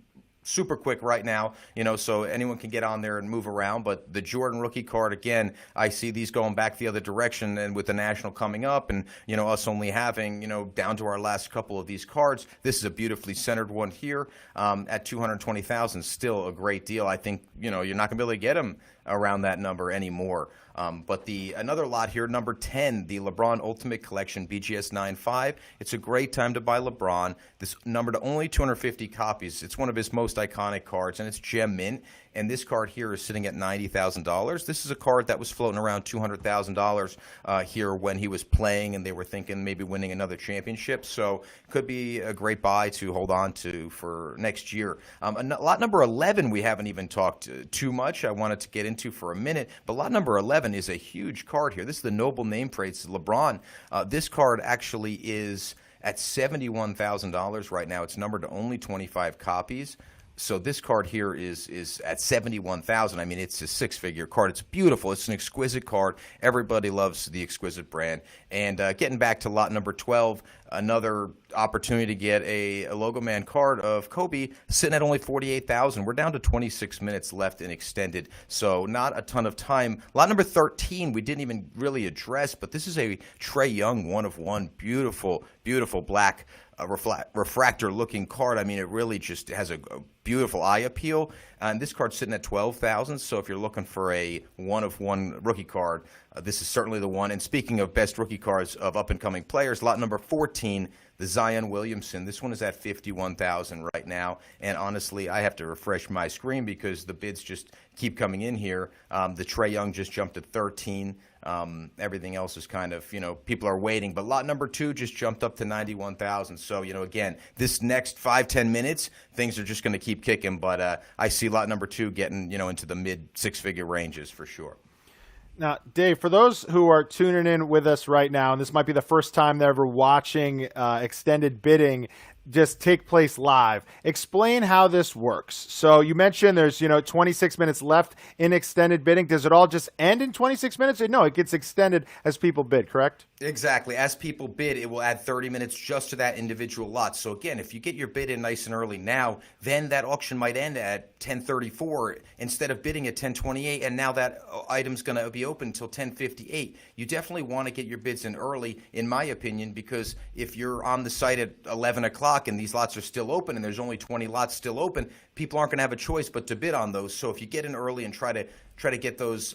super quick right now, so anyone can get on there and move around. But the Jordan rookie card, again, I see these going back the other direction, and with the National coming up and, us only having, down to our last couple of these cards, this is a beautifully centered one here at 220,000. Still a great deal. I think, you're not going to be able to get them around that number anymore. But another lot here, number 10, the LeBron Ultimate Collection BGS 9.5. It's a great time to buy LeBron. This number to only 250 copies. It's one of his most iconic cards, and it's gem mint. And this card here is sitting at $90,000. This is a card that was floating around $200,000 here when he was playing, and they were thinking maybe winning another championship. So could be a great buy to hold on to for next year. Lot number 11 we haven't even talked too much. I wanted to get into for a minute, but lot number 11 is a huge card here. This is the Noble Nameplates LeBron. This card actually is at $71,000 right now. It's numbered to only 25 copies. So this card here is at $71,000. I mean, it's a 6-figure card. It's beautiful. It's an exquisite card. Everybody loves the exquisite brand. And getting back to lot number 12, another opportunity to get a Logo Man card of Kobe sitting at only $48,000. We're down to 26 minutes left in extended, so not a ton of time. Lot number 13 we didn't even really address, but this is a Trae Young 1/1, beautiful, beautiful black refractor looking card. I mean, it really just has a beautiful eye appeal. And this card's sitting at $12,000. So if you're looking for a 1/1 rookie card, this is certainly the one. And speaking of best rookie cards of up and coming players, lot number 14, the Zion Williamson. This one is at $51,000 right now. And honestly, I have to refresh my screen because the bids just keep coming in here. The Trae Young just jumped to 13. Everything else is kind of, people are waiting. But lot number 2 just jumped up to 91,000. So, again, this next 5-10 minutes, things are just going to keep kicking. But I see lot number 2 getting, into the mid 6-figure ranges for sure. Now, Dave, for those who are tuning in with us right now, and this might be the first time they're ever watching extended bidding, just take place live. Explain how this works. So you mentioned there's 26 minutes left in extended bidding. Does it all just end in 26 minutes? No, it gets extended as people bid, correct? Exactly. As people bid, it will add 30 minutes just to that individual lot. So again, if you get your bid in nice and early now, then that auction might end at 10:34 instead of bidding at 10:28, and now that item's going to be open until 10:58. You definitely want to get your bids in early, in my opinion, because if you're on the site at 11 o'clock and these lots are still open and there's only 20 lots still open, people aren't going to have a choice but to bid on those. So if you get in early and try to get those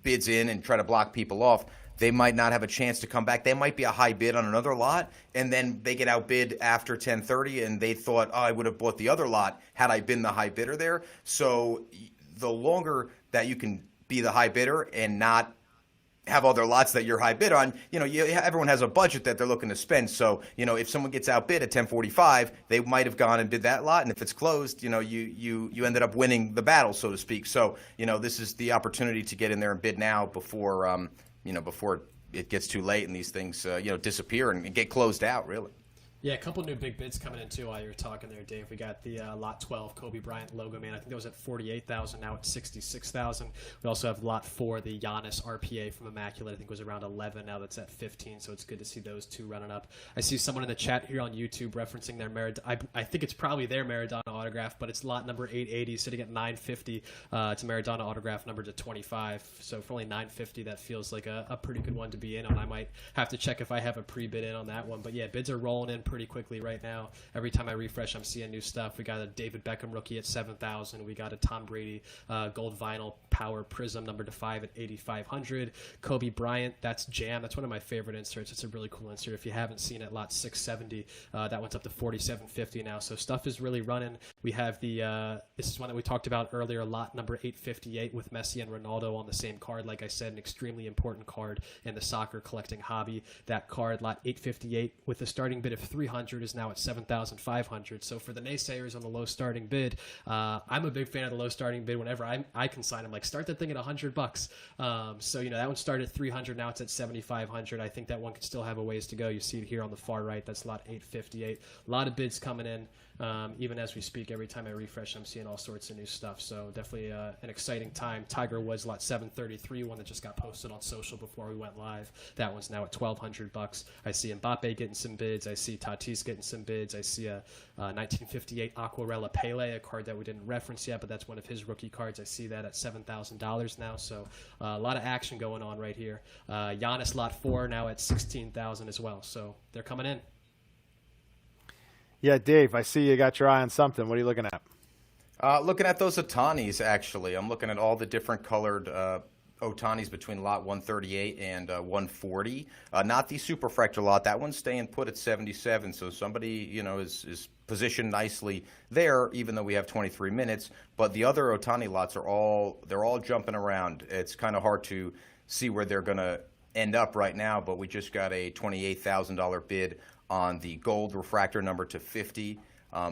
bids in and try to block people off, they might not have a chance to come back. They might be a high bid on another lot, and then they get outbid after 10:30, and they thought, oh, I would have bought the other lot had I been the high bidder there. So the longer that you can be the high bidder and not have other lots that you're high bid on, everyone has a budget that they're looking to spend. So, if someone gets outbid at 10:45, they might have gone and bid that lot, and if it's closed, you ended up winning the battle, so to speak. So, this is the opportunity to get in there and bid now before before it gets too late and these things, disappear and get closed out, really. Yeah, a couple new big bids coming in too while you're talking there, Dave. We got the lot 12 Kobe Bryant logo man. I think that was at 48,000. Now it's 66,000. We also have lot 4, the Giannis RPA from Immaculate. I think it was around 11. Now that's at 15. So it's good to see those two running up. I see someone in the chat here on YouTube referencing their I think it's probably their Maradona autograph, but it's lot number 880 sitting at 950. It's a Maradona autograph number to 25. So for only 950, that feels like a pretty good one to be in on. I might have to check if I have a pre-bid in on that one. But yeah, bids are rolling in pretty quickly right now. Every time I refresh, I'm seeing new stuff. We got a David Beckham rookie at 7,000. We got a Tom Brady gold vinyl power prism number to 5 at 8,500. Kobe Bryant, that's Jam. That's one of my favorite inserts. It's a really cool insert. If you haven't seen it, lot 670. That one's up to 4,750 now. So stuff is really running. We have this is one that we talked about earlier, lot number 858 with Messi and Ronaldo on the same card. Like I said, an extremely important card in the soccer collecting hobby. That card, lot 858, with a starting bid of 300 is now at 7,500. So for the naysayers on the low starting bid, I'm a big fan of the low starting bid. Whenever I can sign, I'm like, start that thing at $100. So that one started at 300. Now it's at 7,500. I think that one could still have a ways to go. You see it here on the far right. That's lot 858. A lot of bids coming in. Even as we speak, every time I refresh, I'm seeing all sorts of new stuff. So definitely an exciting time. Tiger Woods lot 733, one that just got posted on social before we went live. That one's now at $1,200. I see Mbappe getting some bids. I see Tatis getting some bids. I see a 1958 Aquarella Pele, a card that we didn't reference yet, but that's one of his rookie cards. I see that at $7,000 now. So a lot of action going on right here. Giannis lot 4 now at $16,000 as well. So they're coming in. Yeah, Dave, I see you got your eye on something. What are you looking at? Looking at those Ohtanis, actually. I'm looking at all the different colored Ohtanis between lot 138 and 140. Not the Superfractor lot. That one's staying put at 77. So somebody, is positioned nicely there, even though we have 23 minutes. But the other Ohtani lots they're all jumping around. It's kind of hard to see where they're going to end up right now. But we just got a $28,000 bid on the gold refractor number to 50.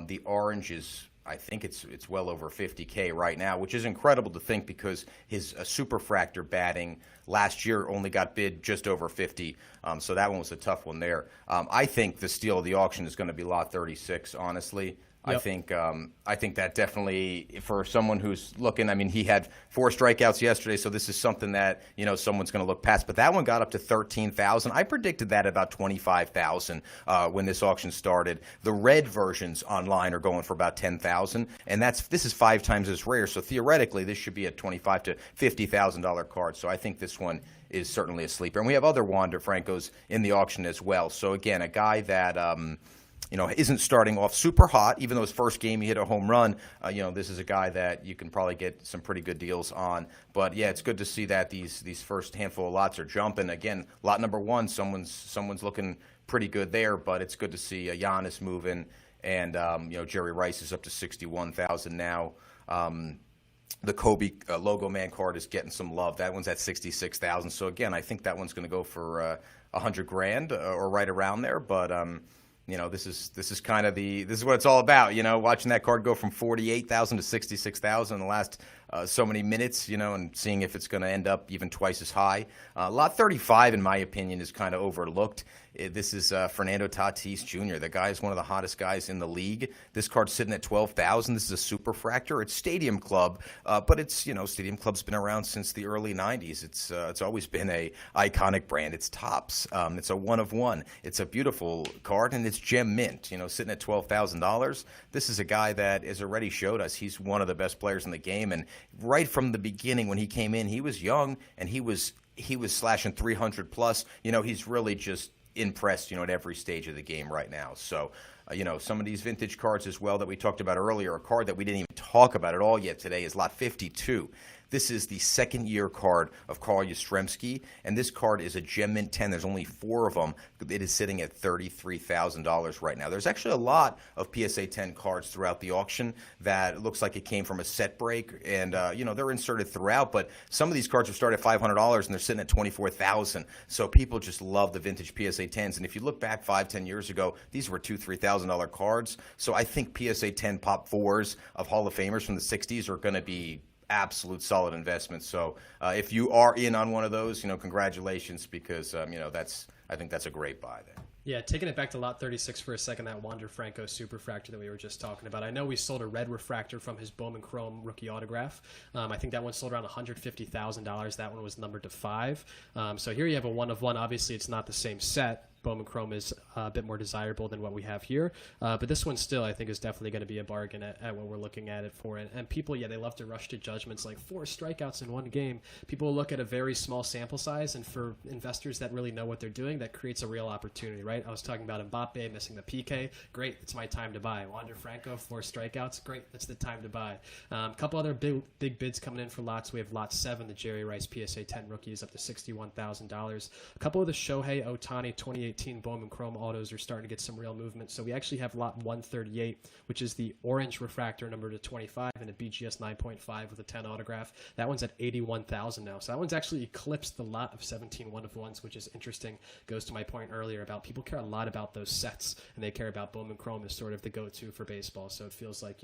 The orange is, I think it's well over 50K right now, which is incredible to think because his Superfractor batting last year only got bid just over 50. So that one was a tough one there. I think the steal of the auction is going to be lot 36, honestly. Yep. I think that definitely, for someone who's looking, I mean, he had 4 strikeouts yesterday, so this is something that, someone's going to look past. But that one got up to 13,000. I predicted that at about 25,000 when this auction started. The red versions online are going for about 10,000, and this is 5 times as rare. So theoretically, this should be a $25,000 to $50,000 card. So I think this one is certainly a sleeper. And we have other Wander Francos in the auction as well. So again, a guy that isn't starting off super hot, even though his first game he hit a home run. This is a guy that you can probably get some pretty good deals on. But yeah, it's good to see that these first handful of lots are jumping. Again, lot number 1, someone's looking pretty good there, but it's good to see Giannis moving, and Jerry Rice is up to 61,000 now. The Kobe logo man card is getting some love. That one's at 66,000. So again, I think that one's going to go for $100,000 or right around there. But this is kind of this is what it's all about. Watching that card go from 48,000 to 66,000 in the last so many minutes, and seeing if it's going to end up even twice as high. Lot 35, in my opinion, is kind of overlooked. This is Fernando Tatis Jr. The guy is one of the hottest guys in the league. This card's sitting at 12,000. This is a Superfractor. It's Stadium Club, but it's Stadium Club's been around since the early '90s. It's always been a iconic brand. It's Topps. It's a one of one. It's a beautiful card, and it's gem mint. Sitting at $12,000. This is a guy that has already showed us he's one of the best players in the game. And right from the beginning, when he came in, he was young and he was slashing 300 plus. He's really just impressed, at every stage of the game right now. So, some of these vintage cards as well that we talked about earlier, a card that we didn't even talk about at all yet today is lot 52. This is the second-year card of Karl Jastremski, and this card is a Gem Mint 10. There's only 4 of them. It is sitting at $33,000 right now. There's actually a lot of PSA 10 cards throughout the auction that looks like it came from a set break, and they're inserted throughout. But some of these cards are started at $500, and they're sitting at $24,000. So people just love the vintage PSA 10s. And if you look back 5-10 years ago, these were $2,000, $3,000 cards. So I think PSA 10 Pop 4s of Hall of Famers from the 60s are going to be absolute solid investments. So if you are in on one of those, congratulations, because I think that's a great buy there. Yeah, taking it back to lot 36 for a second, that Wander Franco Superfractor that we were just talking about. I know we sold a red refractor from his Bowman Chrome rookie autograph. I think that one sold around $150,000. That one was numbered to 5. So here you have a one of one. Obviously, it's not the same set. Bowman Chrome is a bit more desirable than what we have here. But this one still, I think, is definitely going to be a bargain at what we're looking at it for. And people, they love to rush to judgments like 4 strikeouts in one game. People look at a very small sample size, and for investors that really know what they're doing, that creates a real opportunity, right? I was talking about Mbappe missing the PK. Great, it's my time to buy. Wander Franco, 4 strikeouts. Great, that's the time to buy. A couple other big bids coming in for lots. We have lot 7, the Jerry Rice PSA 10 rookies, up to $61,000. A couple of the Shohei Ohtani 2018 Bowman Chrome autos are starting to get some real movement. So we actually have lot 138, which is the orange refractor number to 25 and a BGS 9.5 with a 10 autograph. That one's at $81,000 now. So that one's actually eclipsed the lot of 17 one of ones, which is interesting. Goes to my point earlier about people care a lot about those sets, and they care about Bowman Chrome as sort of the go-to for baseball. So it feels like,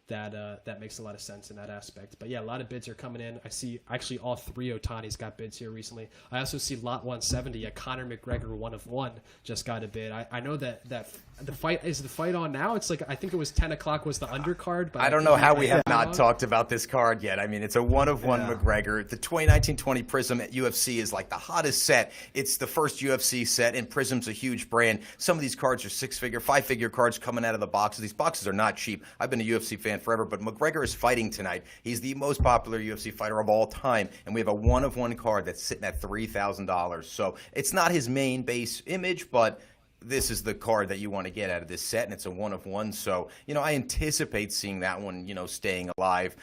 that makes a lot of sense in that aspect. But yeah, a lot of bids are coming in. I see actually all 3 Ohtanis got bids here recently. I also see lot 170, a Conor McGregor one of one just got a bid. I know that the fight on now. It's like, I think it was 10 o'clock was the undercard. But I don't know how we have not talked about this card yet. I mean, it's a one of one McGregor. The 2019-20 Prism at UFC is like the hottest set. It's the first UFC set, and Prism's a huge brand. Some of these cards are 6-figure, 5-figure cards coming out of the boxes. These boxes are not cheap. I've been a UFC fan forever, but McGregor is fighting tonight. He's the most popular UFC fighter of all time, and we have a one of one card that's sitting at $3,000. So it's not his main base image, but this is the card that you want to get out of this set, and it's a one of one. So, I anticipate seeing that one, staying alive.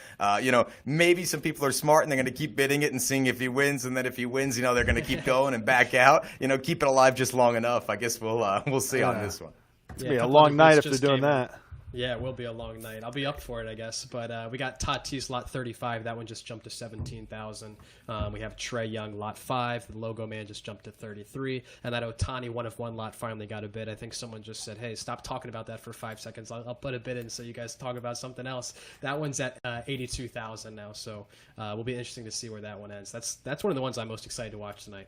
Maybe some people are smart and they're going to keep bidding it and seeing if he wins, and then if he wins, they're going to keep going and back out. Keep it alive just long enough. I guess we'll see on this one. It's going to be a long night if they're doing that. Yeah, it will be a long night. I'll be up for it, I guess. But we got Tatis lot 35. That one just jumped to $17,000. We have Trae Young lot 5. The Logo Man just jumped to 33. And that Ohtani one of one lot finally got a bid. I think someone just said, "Hey, stop talking about that for 5 seconds. I'll put a bid in so you guys talk about something else." That one's at $82,000 now. So will be interesting to see where that one ends. That's one of the ones I'm most excited to watch tonight.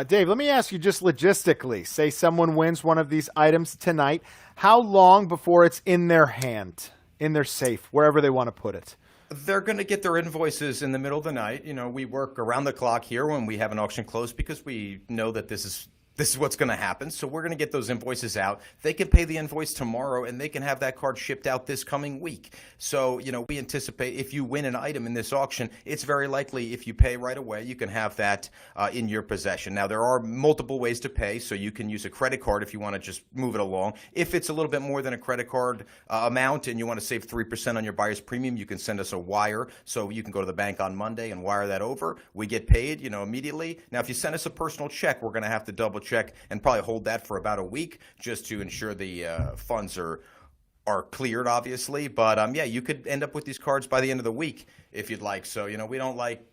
Dave, let me ask you just logistically. Say someone wins one of these items tonight. How long before it's in their hand, in their safe, wherever they want to put it? They're going to get their invoices in the middle of the night. We work around the clock here when we have an auction close because we know that this is what's going to happen. So we're going to get those invoices out. They can pay the invoice tomorrow, and they can have that card shipped out this coming week. So, we anticipate if you win an item in this auction, it's very likely if you pay right away, you can have that in your possession. Now, there are multiple ways to pay, so you can use a credit card if you want to just move it along. If it's a little bit more than a credit card amount and you want to save 3% on your buyer's premium, you can send us a wire. So you can go to the bank on Monday and wire that over. We get paid, immediately. Now, if you send us a personal check, we're going to have to double check and probably hold that for about a week just to ensure the funds are cleared, obviously. But, you could end up with these cards by the end of the week if you'd like. So, we don't like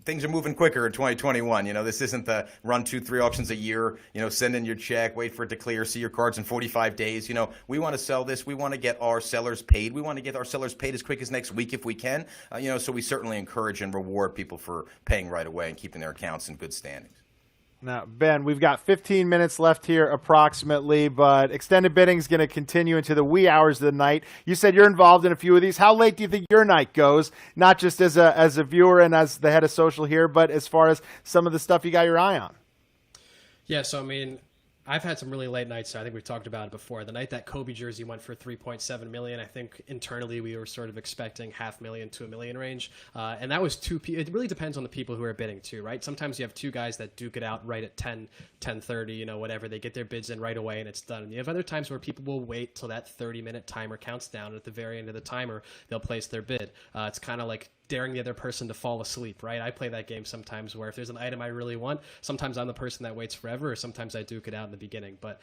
things are moving quicker in 2021. This isn't the run 2-3 auctions a year, send in your check, wait for it to clear, see your cards in 45 days. We want to sell this. We want to get our sellers paid. We want to get our sellers paid as quick as next week if we can. So we certainly encourage and reward people for paying right away and keeping their accounts in good standings. Now, Ben, we've got 15 minutes left here approximately, but extended bidding is going to continue into the wee hours of the night. You said you're involved in a few of these. How late do you think your night goes? Not just as a viewer and as the head of social here, but as far as some of the stuff you got your eye on. Yeah, so I mean, I've had some really late nights. I think we've talked about it before. The night that Kobe jersey went for $3.7 million, I think internally we were sort of expecting $500,000 to $1 million range. And that was it really depends on the people who are bidding too, right? Sometimes you have two guys that duke it out right at 10:30, whatever. They get their bids in right away and it's done. And you have other times where people will wait till that 30-minute timer counts down. And at the very end of the timer, they'll place their bid. It's kind of like daring the other person to fall asleep, right? I play that game sometimes where if there's an item I really want, sometimes I'm the person that waits forever, or sometimes I duke it out in the beginning. But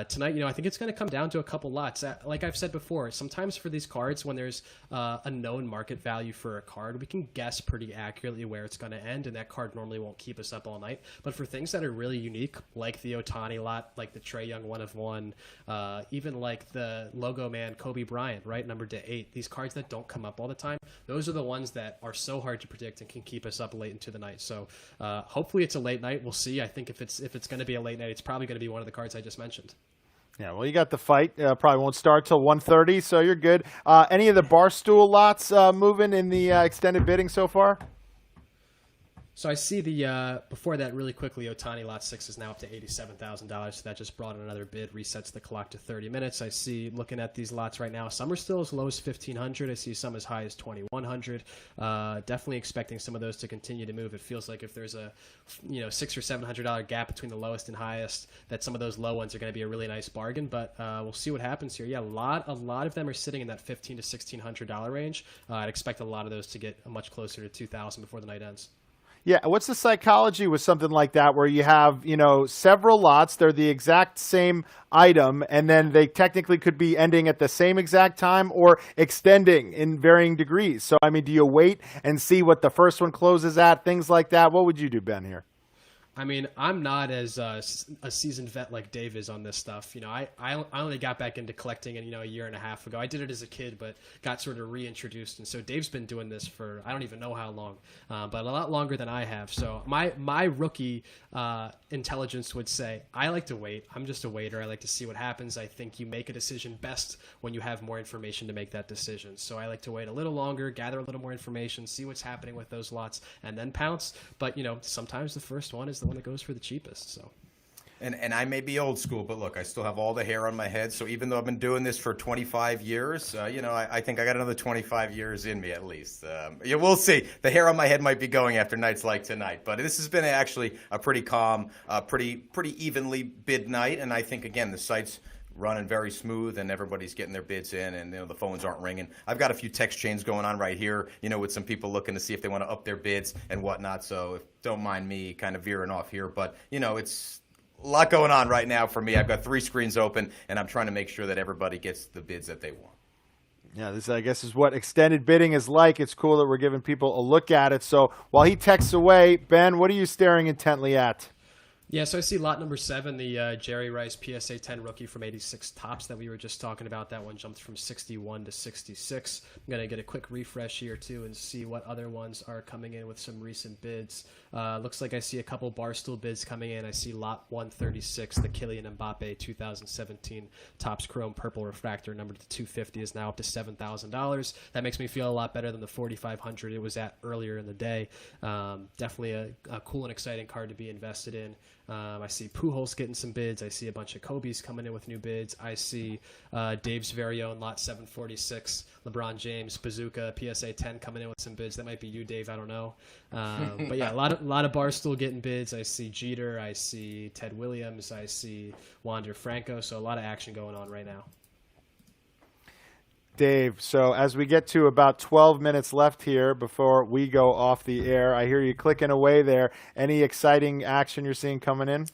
tonight, I think it's going to come down to a couple lots. Like I've said before, sometimes for these cards, when there's a known market value for a card, we can guess pretty accurately where it's going to end, and that card normally won't keep us up all night. But for things that are really unique, like the Ohtani lot, like the Trae Young 1/1, even like the Logo Man Kobe Bryant, right, numbered to 8, these cards that don't come up all the time, those are the ones that are so hard to predict and can keep us up late into the night. So hopefully it's a late night. We'll see. I think if it's going to be a late night, it's probably going to be one of the cards I just mentioned. Yeah, well, you got the fight. Probably won't start till 1:30, so you're good. Any of the Barstool lots moving in the extended bidding so far? So I see the before that really quickly, Ohtani lot 6 is now up to $87,000. So that just brought in another bid, resets the clock to 30 minutes. I see, looking at these lots right now, some are still as low as $1,500. I see some as high as $2,100. Definitely expecting some of those to continue to move. It feels like if there's a $600 or $700 gap between the lowest and highest, that some of those low ones are going to be a really nice bargain. But we'll see what happens here. Yeah, a lot of them are sitting in that $1,500 to $1,600 range. I'd expect a lot of those to get much closer to $2,000 before the night ends. Yeah, what's the psychology with something like that where you have, several lots, they're the exact same item, and then they technically could be ending at the same exact time or extending in varying degrees? So, I mean, do you wait and see what the first one closes at, things like that? What would you do, Ben, here? I mean, I'm not as a seasoned vet like Dave is on this stuff. I only got back into collecting a year and a half ago. I did it as a kid, but got sort of reintroduced. And so Dave's been doing this for, I don't even know how long, but a lot longer than I have. So my rookie intelligence would say, I like to wait. I'm just a waiter. I like to see what happens. I think you make a decision best when you have more information to make that decision. So I like to wait a little longer, gather a little more information, see what's happening with those lots, and then pounce. But, sometimes the first one is the one that goes for the cheapest. So, and I may be old school, but look, I still have all the hair on my head. So even though I've been doing this for 25 years, I think I got another 25 years in me at least. We'll see. The hair on my head might be going after nights like tonight, but this has been actually a pretty calm, pretty evenly bid night. And I think again the site's running very smooth and everybody's getting their bids in, and the phones aren't ringing. I've got a few text chains going on right here, with some people looking to see if they want to up their bids and whatnot. So don't mind me kind of veering off here, but it's a lot going on right now for me. I've got 3 screens open and I'm trying to make sure that everybody gets the bids that they want. Yeah, this, I guess, is what extended bidding is like. It's cool that we're giving people a look at it. So while he texts away, Ben, what are you staring intently at? Yeah, so I see lot number 7, the Jerry Rice PSA 10 rookie from 86 Tops that we were just talking about. That one jumped from 61 to 66. I'm going to get a quick refresh here, too, and see what other ones are coming in with some recent bids. Looks like I see a couple Barstool bids coming in. I see lot 136, the Kylian Mbappe 2017 Topps Chrome Purple Refractor, numbered to 250, is now up to $7,000. That makes me feel a lot better than the 4,500 it was at earlier in the day. Definitely a cool and exciting card to be invested in. I see Pujols getting some bids. I see a bunch of Kobe's coming in with new bids. I see Dave's very own lot 746, LeBron James Bazooka PSA 10 coming in with some bids. That might be you, Dave. I don't know. But yeah, a lot of Barstool getting bids. I see Jeter. I see Ted Williams. I see Wander Franco. So a lot of action going on right now. Dave, so as we get to about 12 minutes left here before we go off the air, I hear you clicking away there. Any exciting action you're seeing coming in?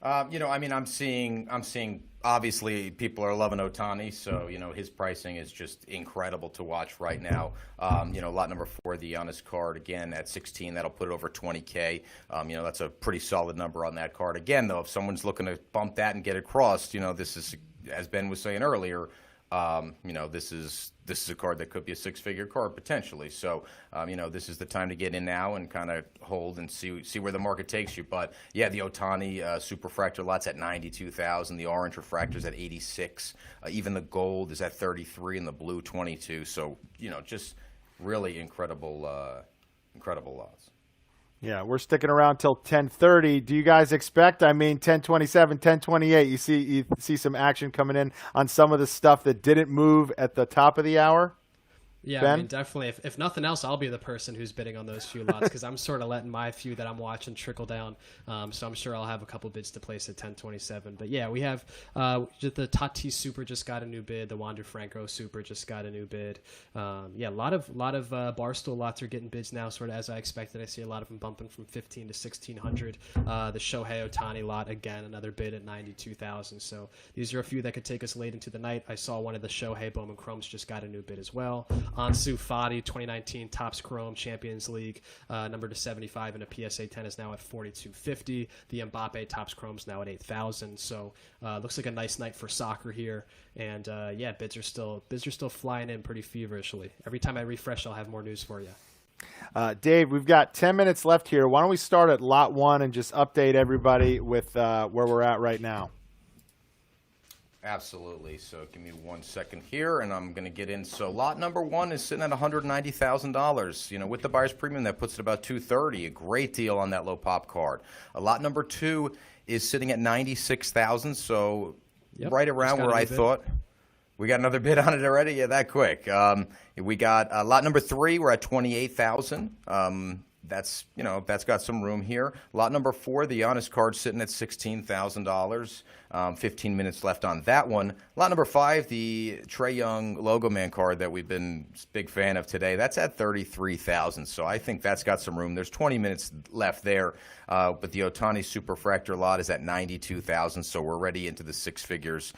I'm seeing obviously people are loving Ohtani, so his pricing is just incredible to watch right now. Lot number 4, the Giannis card, again at 16, that'll put it over 20K. That's a pretty solid number on that card. Again, though, if someone's looking to bump that and get it crossed, this is, as Ben was saying earlier, this is a card that could be a 6-figure card potentially. So, this is the time to get in now and kind of hold and see where the market takes you. But yeah, the Ohtani Superfractor lot's at 92,000. The orange refractor's at 86. Even the gold is at 33 and the blue 22. So, just really incredible lots. Yeah, we're sticking around till 10:30. Do you guys expect? 10:27, 10:28. You see some action coming in on some of the stuff that didn't move at the top of the hour. Yeah, Ben? Definitely. If nothing else, I'll be the person who's bidding on those few lots because I'm sort of letting my few that I'm watching trickle down. So I'm sure I'll have a couple bids to place at 10:27. But yeah, we have the Tatis Super just got a new bid. The Wander Franco Super just got a new bid. A lot of Barstool lots are getting bids now, sort of as I expected. I see a lot of them bumping from 15 to 1600. The Shohei Ohtani lot, again, another bid at 92,000. So these are a few that could take us late into the night. I saw one of the Shohei Bowman Chromes just got a new bid as well. Ansu Fati, 2019 Topps Chrome Champions League, number to 75 and a PSA 10 is now at 42.50. The Mbappe Topps Chrome's now at 8,000. So looks like a nice night for soccer here. And bids are still flying in pretty feverishly. Every time I refresh, I'll have more news for you. Dave, we've got 10 minutes left here. Why don't we start at lot 1 and just update everybody with where we're at right now? Absolutely. So give me 1 second here, and I'm going to get in. So lot number 1 is sitting at $190,000. With the buyer's premium, that puts it about $230. A great deal on that low pop card. Lot number 2 is sitting at $96,000. So right around where I thought. We got another bid on it already. Yeah, that quick. We got lot number 3. We're at $28,000. That's got some room here. Lot number 4, the Giannis card sitting at $16,000. 15 minutes left on that one. Lot number 5, the Trae Young Logo Man card that we've been a big fan of today, that's at $33,000. So I think that's got some room. There's 20 minutes left there. But the Ohtani Superfractor lot is at $92,000. So we're already into the 6 figures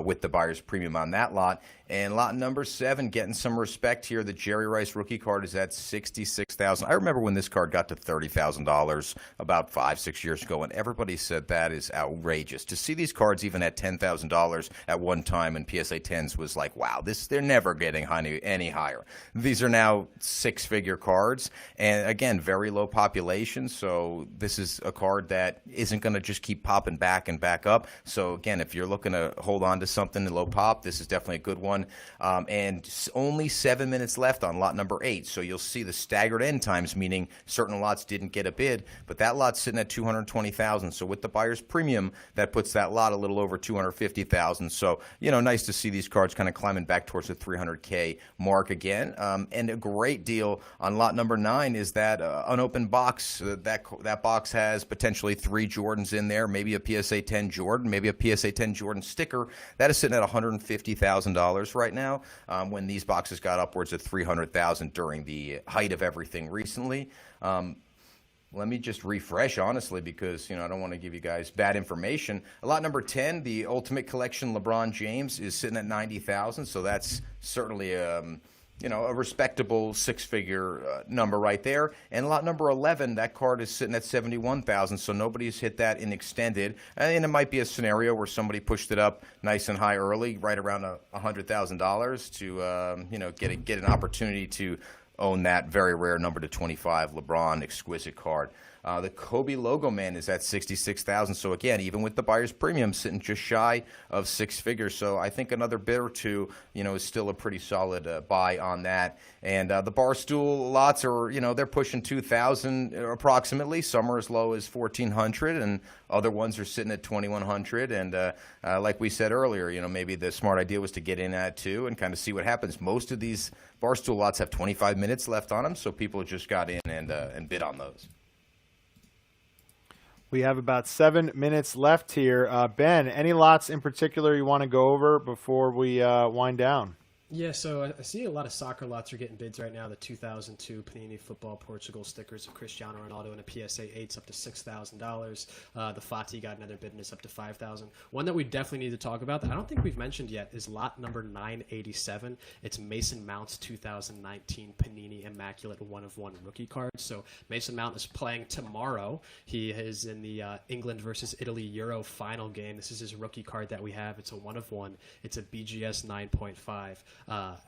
with the buyer's premium on that lot. And lot number 7, getting some respect here. The Jerry Rice rookie card is at $66,000. I remember when this card got to $30,000 about 5-6 years ago, and everybody said that is outrageous. To see these cards even at $10,000 at one time in PSA 10s was like, wow, they're never getting any higher. These are now 6-figure cards, and again, very low population. So this is a card that isn't going to just keep popping back and back up. So again, if you're looking to hold on to something in low pop, this is definitely a good one. And only 7 minutes left on lot number 8. So you'll see the staggered end times, meaning certain lots didn't get a bid, but that lot's sitting at $220,000. So with the buyer's premium, that puts that lot a little over $250,000. So, nice to see these cards kind of climbing back towards the $300K mark again. And a great deal on lot number 9 is that unopened box. That box has potentially 3 Jordans in there, maybe a PSA 10 Jordan, maybe a PSA 10 Jordan sticker. That is sitting at $150,000 right now, when these boxes got upwards of $300,000 during the height of everything recently. Let me just refresh, honestly, because I don't want to give you guys bad information. Lot number 10, the Ultimate Collection LeBron James, is sitting at $90,000, so that's certainly a respectable 6-figure number right there. And lot number 11, that card is sitting at $71,000, so nobody's hit that in extended. And it might be a scenario where somebody pushed it up nice and high early, right around $100,000 to get an opportunity to own that very rare number to 25 LeBron exquisite card. The Kobe Logo Man is at $66,000. So again, even with the buyer's premium sitting just shy of 6 figures. So I think another bid or two, is still a pretty solid buy on that. And the Barstool lots are, they're pushing 2,000 approximately. Some are as low as 1,400, and other ones are sitting at 2,100. And like we said earlier, maybe the smart idea was to get in at 2 and kind of see what happens. Most of these Barstool lots have 25 minutes left on them, so people just got in and bid on those. We have about 7 minutes left here. Ben, any lots in particular you want to go over before we wind down? Yeah, so I see a lot of soccer lots are getting bids right now. The 2002 Panini Football Portugal stickers of Cristiano Ronaldo and a PSA 8's up to $6,000. The Fati got another bid and it's up to $5,000. One that we definitely need to talk about that I don't think we've mentioned yet is lot number 987. It's Mason Mount's 2019 Panini Immaculate 1/1 rookie card. So Mason Mount is playing tomorrow. He is in the England versus Italy Euro final game. This is his rookie card that we have. It's a 1/1. It's a BGS 9.5.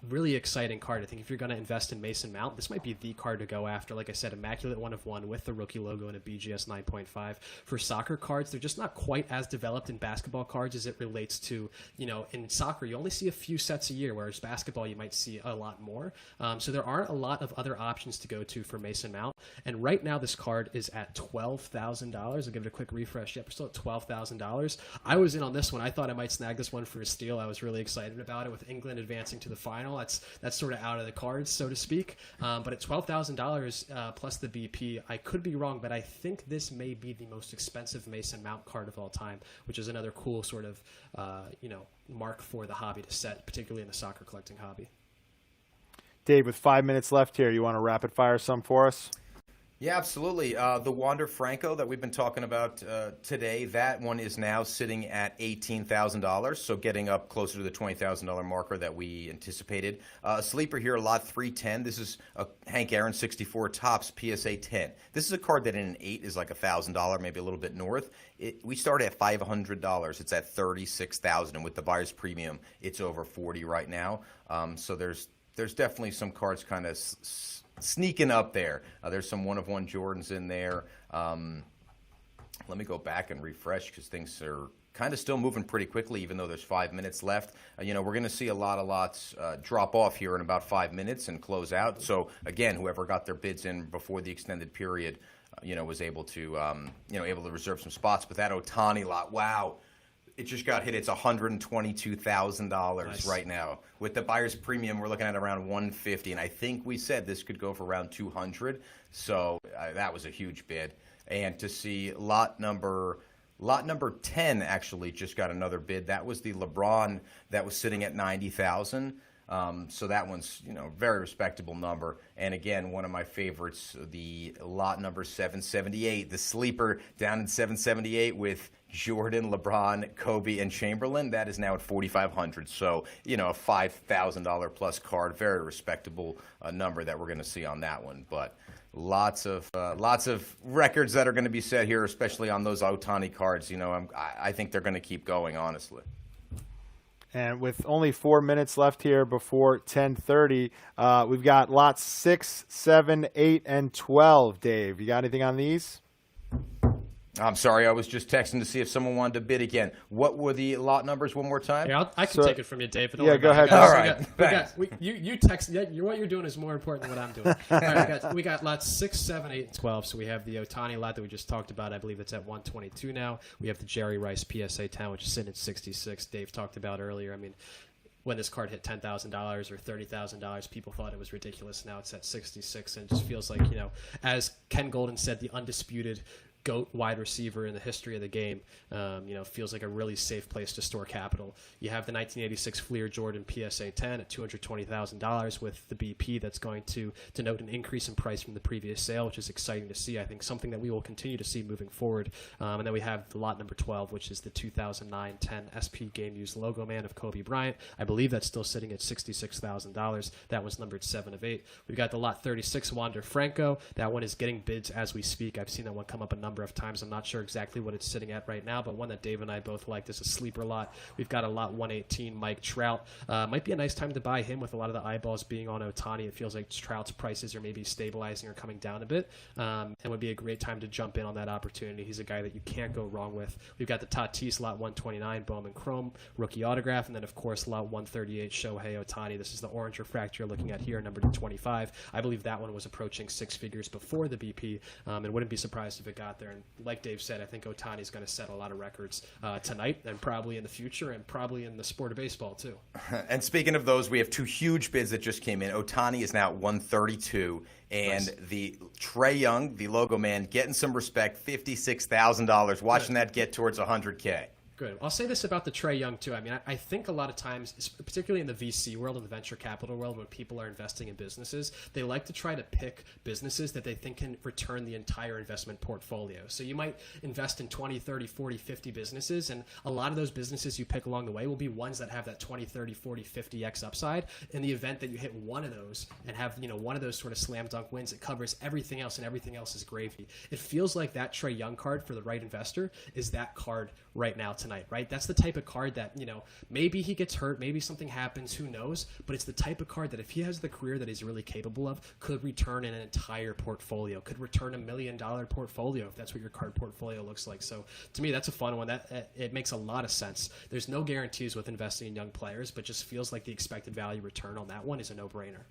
Really exciting card. I think if you're going to invest in Mason Mount, this might be the card to go after. Like I said, Immaculate 1/1 with the rookie logo and a BGS 9.5. For soccer cards, they're just not quite as developed in basketball cards as it relates to, in soccer, you only see a few sets a year, whereas basketball, you might see a lot more. So there aren't a lot of other options to go to for Mason Mount. And right now, this card is at $12,000. I'll give it a quick refresh. Yep, we're still at $12,000. I was in on this one. I thought I might snag this one for a steal. I was really excited about it with England advancing to the final. That's sort of out of the cards, so to speak. But at $12,000 plus the BP, I could be wrong, but I think this may be the most expensive Mason Mount card of all time, which is another cool sort of mark for the hobby to set, particularly in the soccer collecting hobby. Dave, with 5 minutes left here, you want to rapid fire some for us? Yeah, absolutely. The Wander Franco that we've been talking about today, that one is now sitting at $18,000, so getting up closer to the $20,000 marker that we anticipated. Sleeper here, lot 310. This is a Hank Aaron 64 Topps PSA 10. This is a card that in an 8 is like $1,000, maybe a little bit north. We started at $500. It's at $36,000, and with the buyer's premium, it's over $40 right now. So there's definitely some cards kind of sneaking up there. There's some 1/1 Jordans in there. Let me go back and refresh because things are kind of still moving pretty quickly, even though there's 5 minutes left. We're going to see a lot of lots drop off here in about 5 minutes and close out. So again, whoever got their bids in before the extended period, was able to, able to reserve some spots. But that Ohtani lot, wow. It just got hit. It's $122,000 right now. With the buyer's premium, we're looking at around $150, and I think we said this could go for around $200. So that was a huge bid. And to see lot number 10 actually just got another bid. That was the Lebron that was sitting at $90,000. So that one's very respectable number. And again, one of my favorites, the lot number 778, the sleeper down in 778 with Jordan, LeBron, Kobe, and Chamberlain. That is now at $4,500. So a $5,000 plus card, very respectable number that we're going to see on that one. But lots of records that are going to be set here, especially on those Ohtani cards. I think they're going to keep going, honestly. And with only 4 minutes left here before 10:30, we've got lots 6, 7, 8, and 12. Dave, you got anything on these? I'm sorry, I was just texting to see if someone wanted to bid again. What were the lot numbers one more time? Yeah, I can take it from you, Dave. Yeah, go ahead. All right. You text. What you're doing is more important than what I'm doing. All right, we got lots 6, 7, 8, and 12. So we have the Ohtani lot that we just talked about. I believe it's at 122 now. We have the Jerry Rice PSA 10, which is sitting at 66. Dave talked about earlier. I mean, when this card hit $10,000 or $30,000, people thought it was ridiculous. Now it's at 66, and it just feels like, as Ken Goldin said, the undisputed GOAT wide receiver in the history of the game. Feels like a really safe place to store capital. You have the 1986 Fleer Jordan PSA 10 at $220,000 with the BP that's going to denote an increase in price from the previous sale, which is exciting to see. I think something that we will continue to see moving forward. And then we have the lot number 12, which is the 2009-10 SP Game Used Logo Man of Kobe Bryant. I believe that's still sitting at $66,000. That was numbered 7 of 8. We've got the lot 36 Wander Franco. That one is getting bids as we speak. I've seen that one come up a number of times. I'm not sure exactly what it's sitting at right now, but one that Dave and I both liked is a sleeper lot. We've got a lot 118 Mike Trout. Might be a nice time to buy him with a lot of the eyeballs being on Ohtani. It feels like Trout's prices are maybe stabilizing or coming down a bit, and would be a great time to jump in on that opportunity. He's a guy that you can't go wrong with. We've got the Tatis lot 129 Bowman Chrome rookie autograph, and then of course lot 138 Shohei Ohtani. This is the orange refractor you're looking at here, numbered to 25. I believe that one was approaching 6 figures before the BP, and wouldn't be surprised if it got there. And like Dave said, I think Ohtani's going to set a lot of records tonight and probably in the future and probably in the sport of baseball too. And speaking of those, we have 2 huge bids that just came in. Ohtani is now at 132, and nice. The Trae Young, the logo man, getting some respect, $56,000. Watching that get towards $100K. Good. I'll say this about the Trae Young too. I mean, I think a lot of times, particularly in the VC world and the venture capital world, when people are investing in businesses, they like to try to pick businesses that they think can return the entire investment portfolio. So you might invest in 20, 30, 40, 50 businesses, and a lot of those businesses you pick along the way will be ones that have that 20, 30, 40, 50x upside. In the event that you hit one of those and have, one of those sort of slam dunk wins, it covers everything else, and everything else is gravy. It feels like that Trae Young card for the right investor is that card right now tonight, right? That's the type of card that, maybe he gets hurt, maybe something happens, who knows, but it's the type of card that if he has the career that he's really capable of, could return an entire portfolio, could return $1 million portfolio if that's what your card portfolio looks like. So to me, that's a fun one. That it makes a lot of sense. There's no guarantees with investing in young players, but just feels like the expected value return on that one is a no-brainer.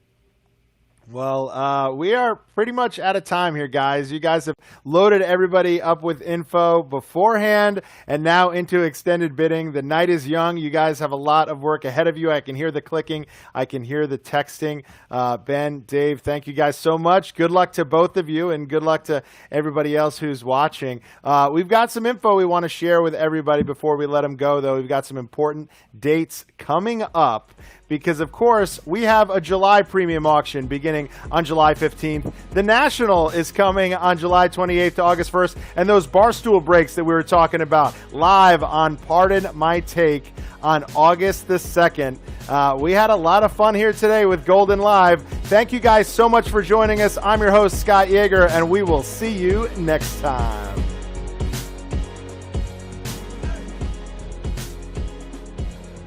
Well, we are pretty much out of time here, guys. You guys have loaded everybody up with info beforehand and now into extended bidding. The night is young. You guys have a lot of work ahead of you. I can hear the clicking. I can hear the texting. Ben, Dave, thank you guys so much. Good luck to both of you, and good luck to everybody else who's watching. We've got some info we want to share with everybody before we let them go, though. We've got some important dates coming up, because, of course, we have a July premium auction beginning on July 15th. The National is coming on July 28th to August 1st, and those Barstool breaks that we were talking about live on Pardon My Take on August the 2nd. We had a lot of fun here today with Goldin Live. Thank you guys so much for joining us. I'm your host, Scott Yager, and we will see you next time.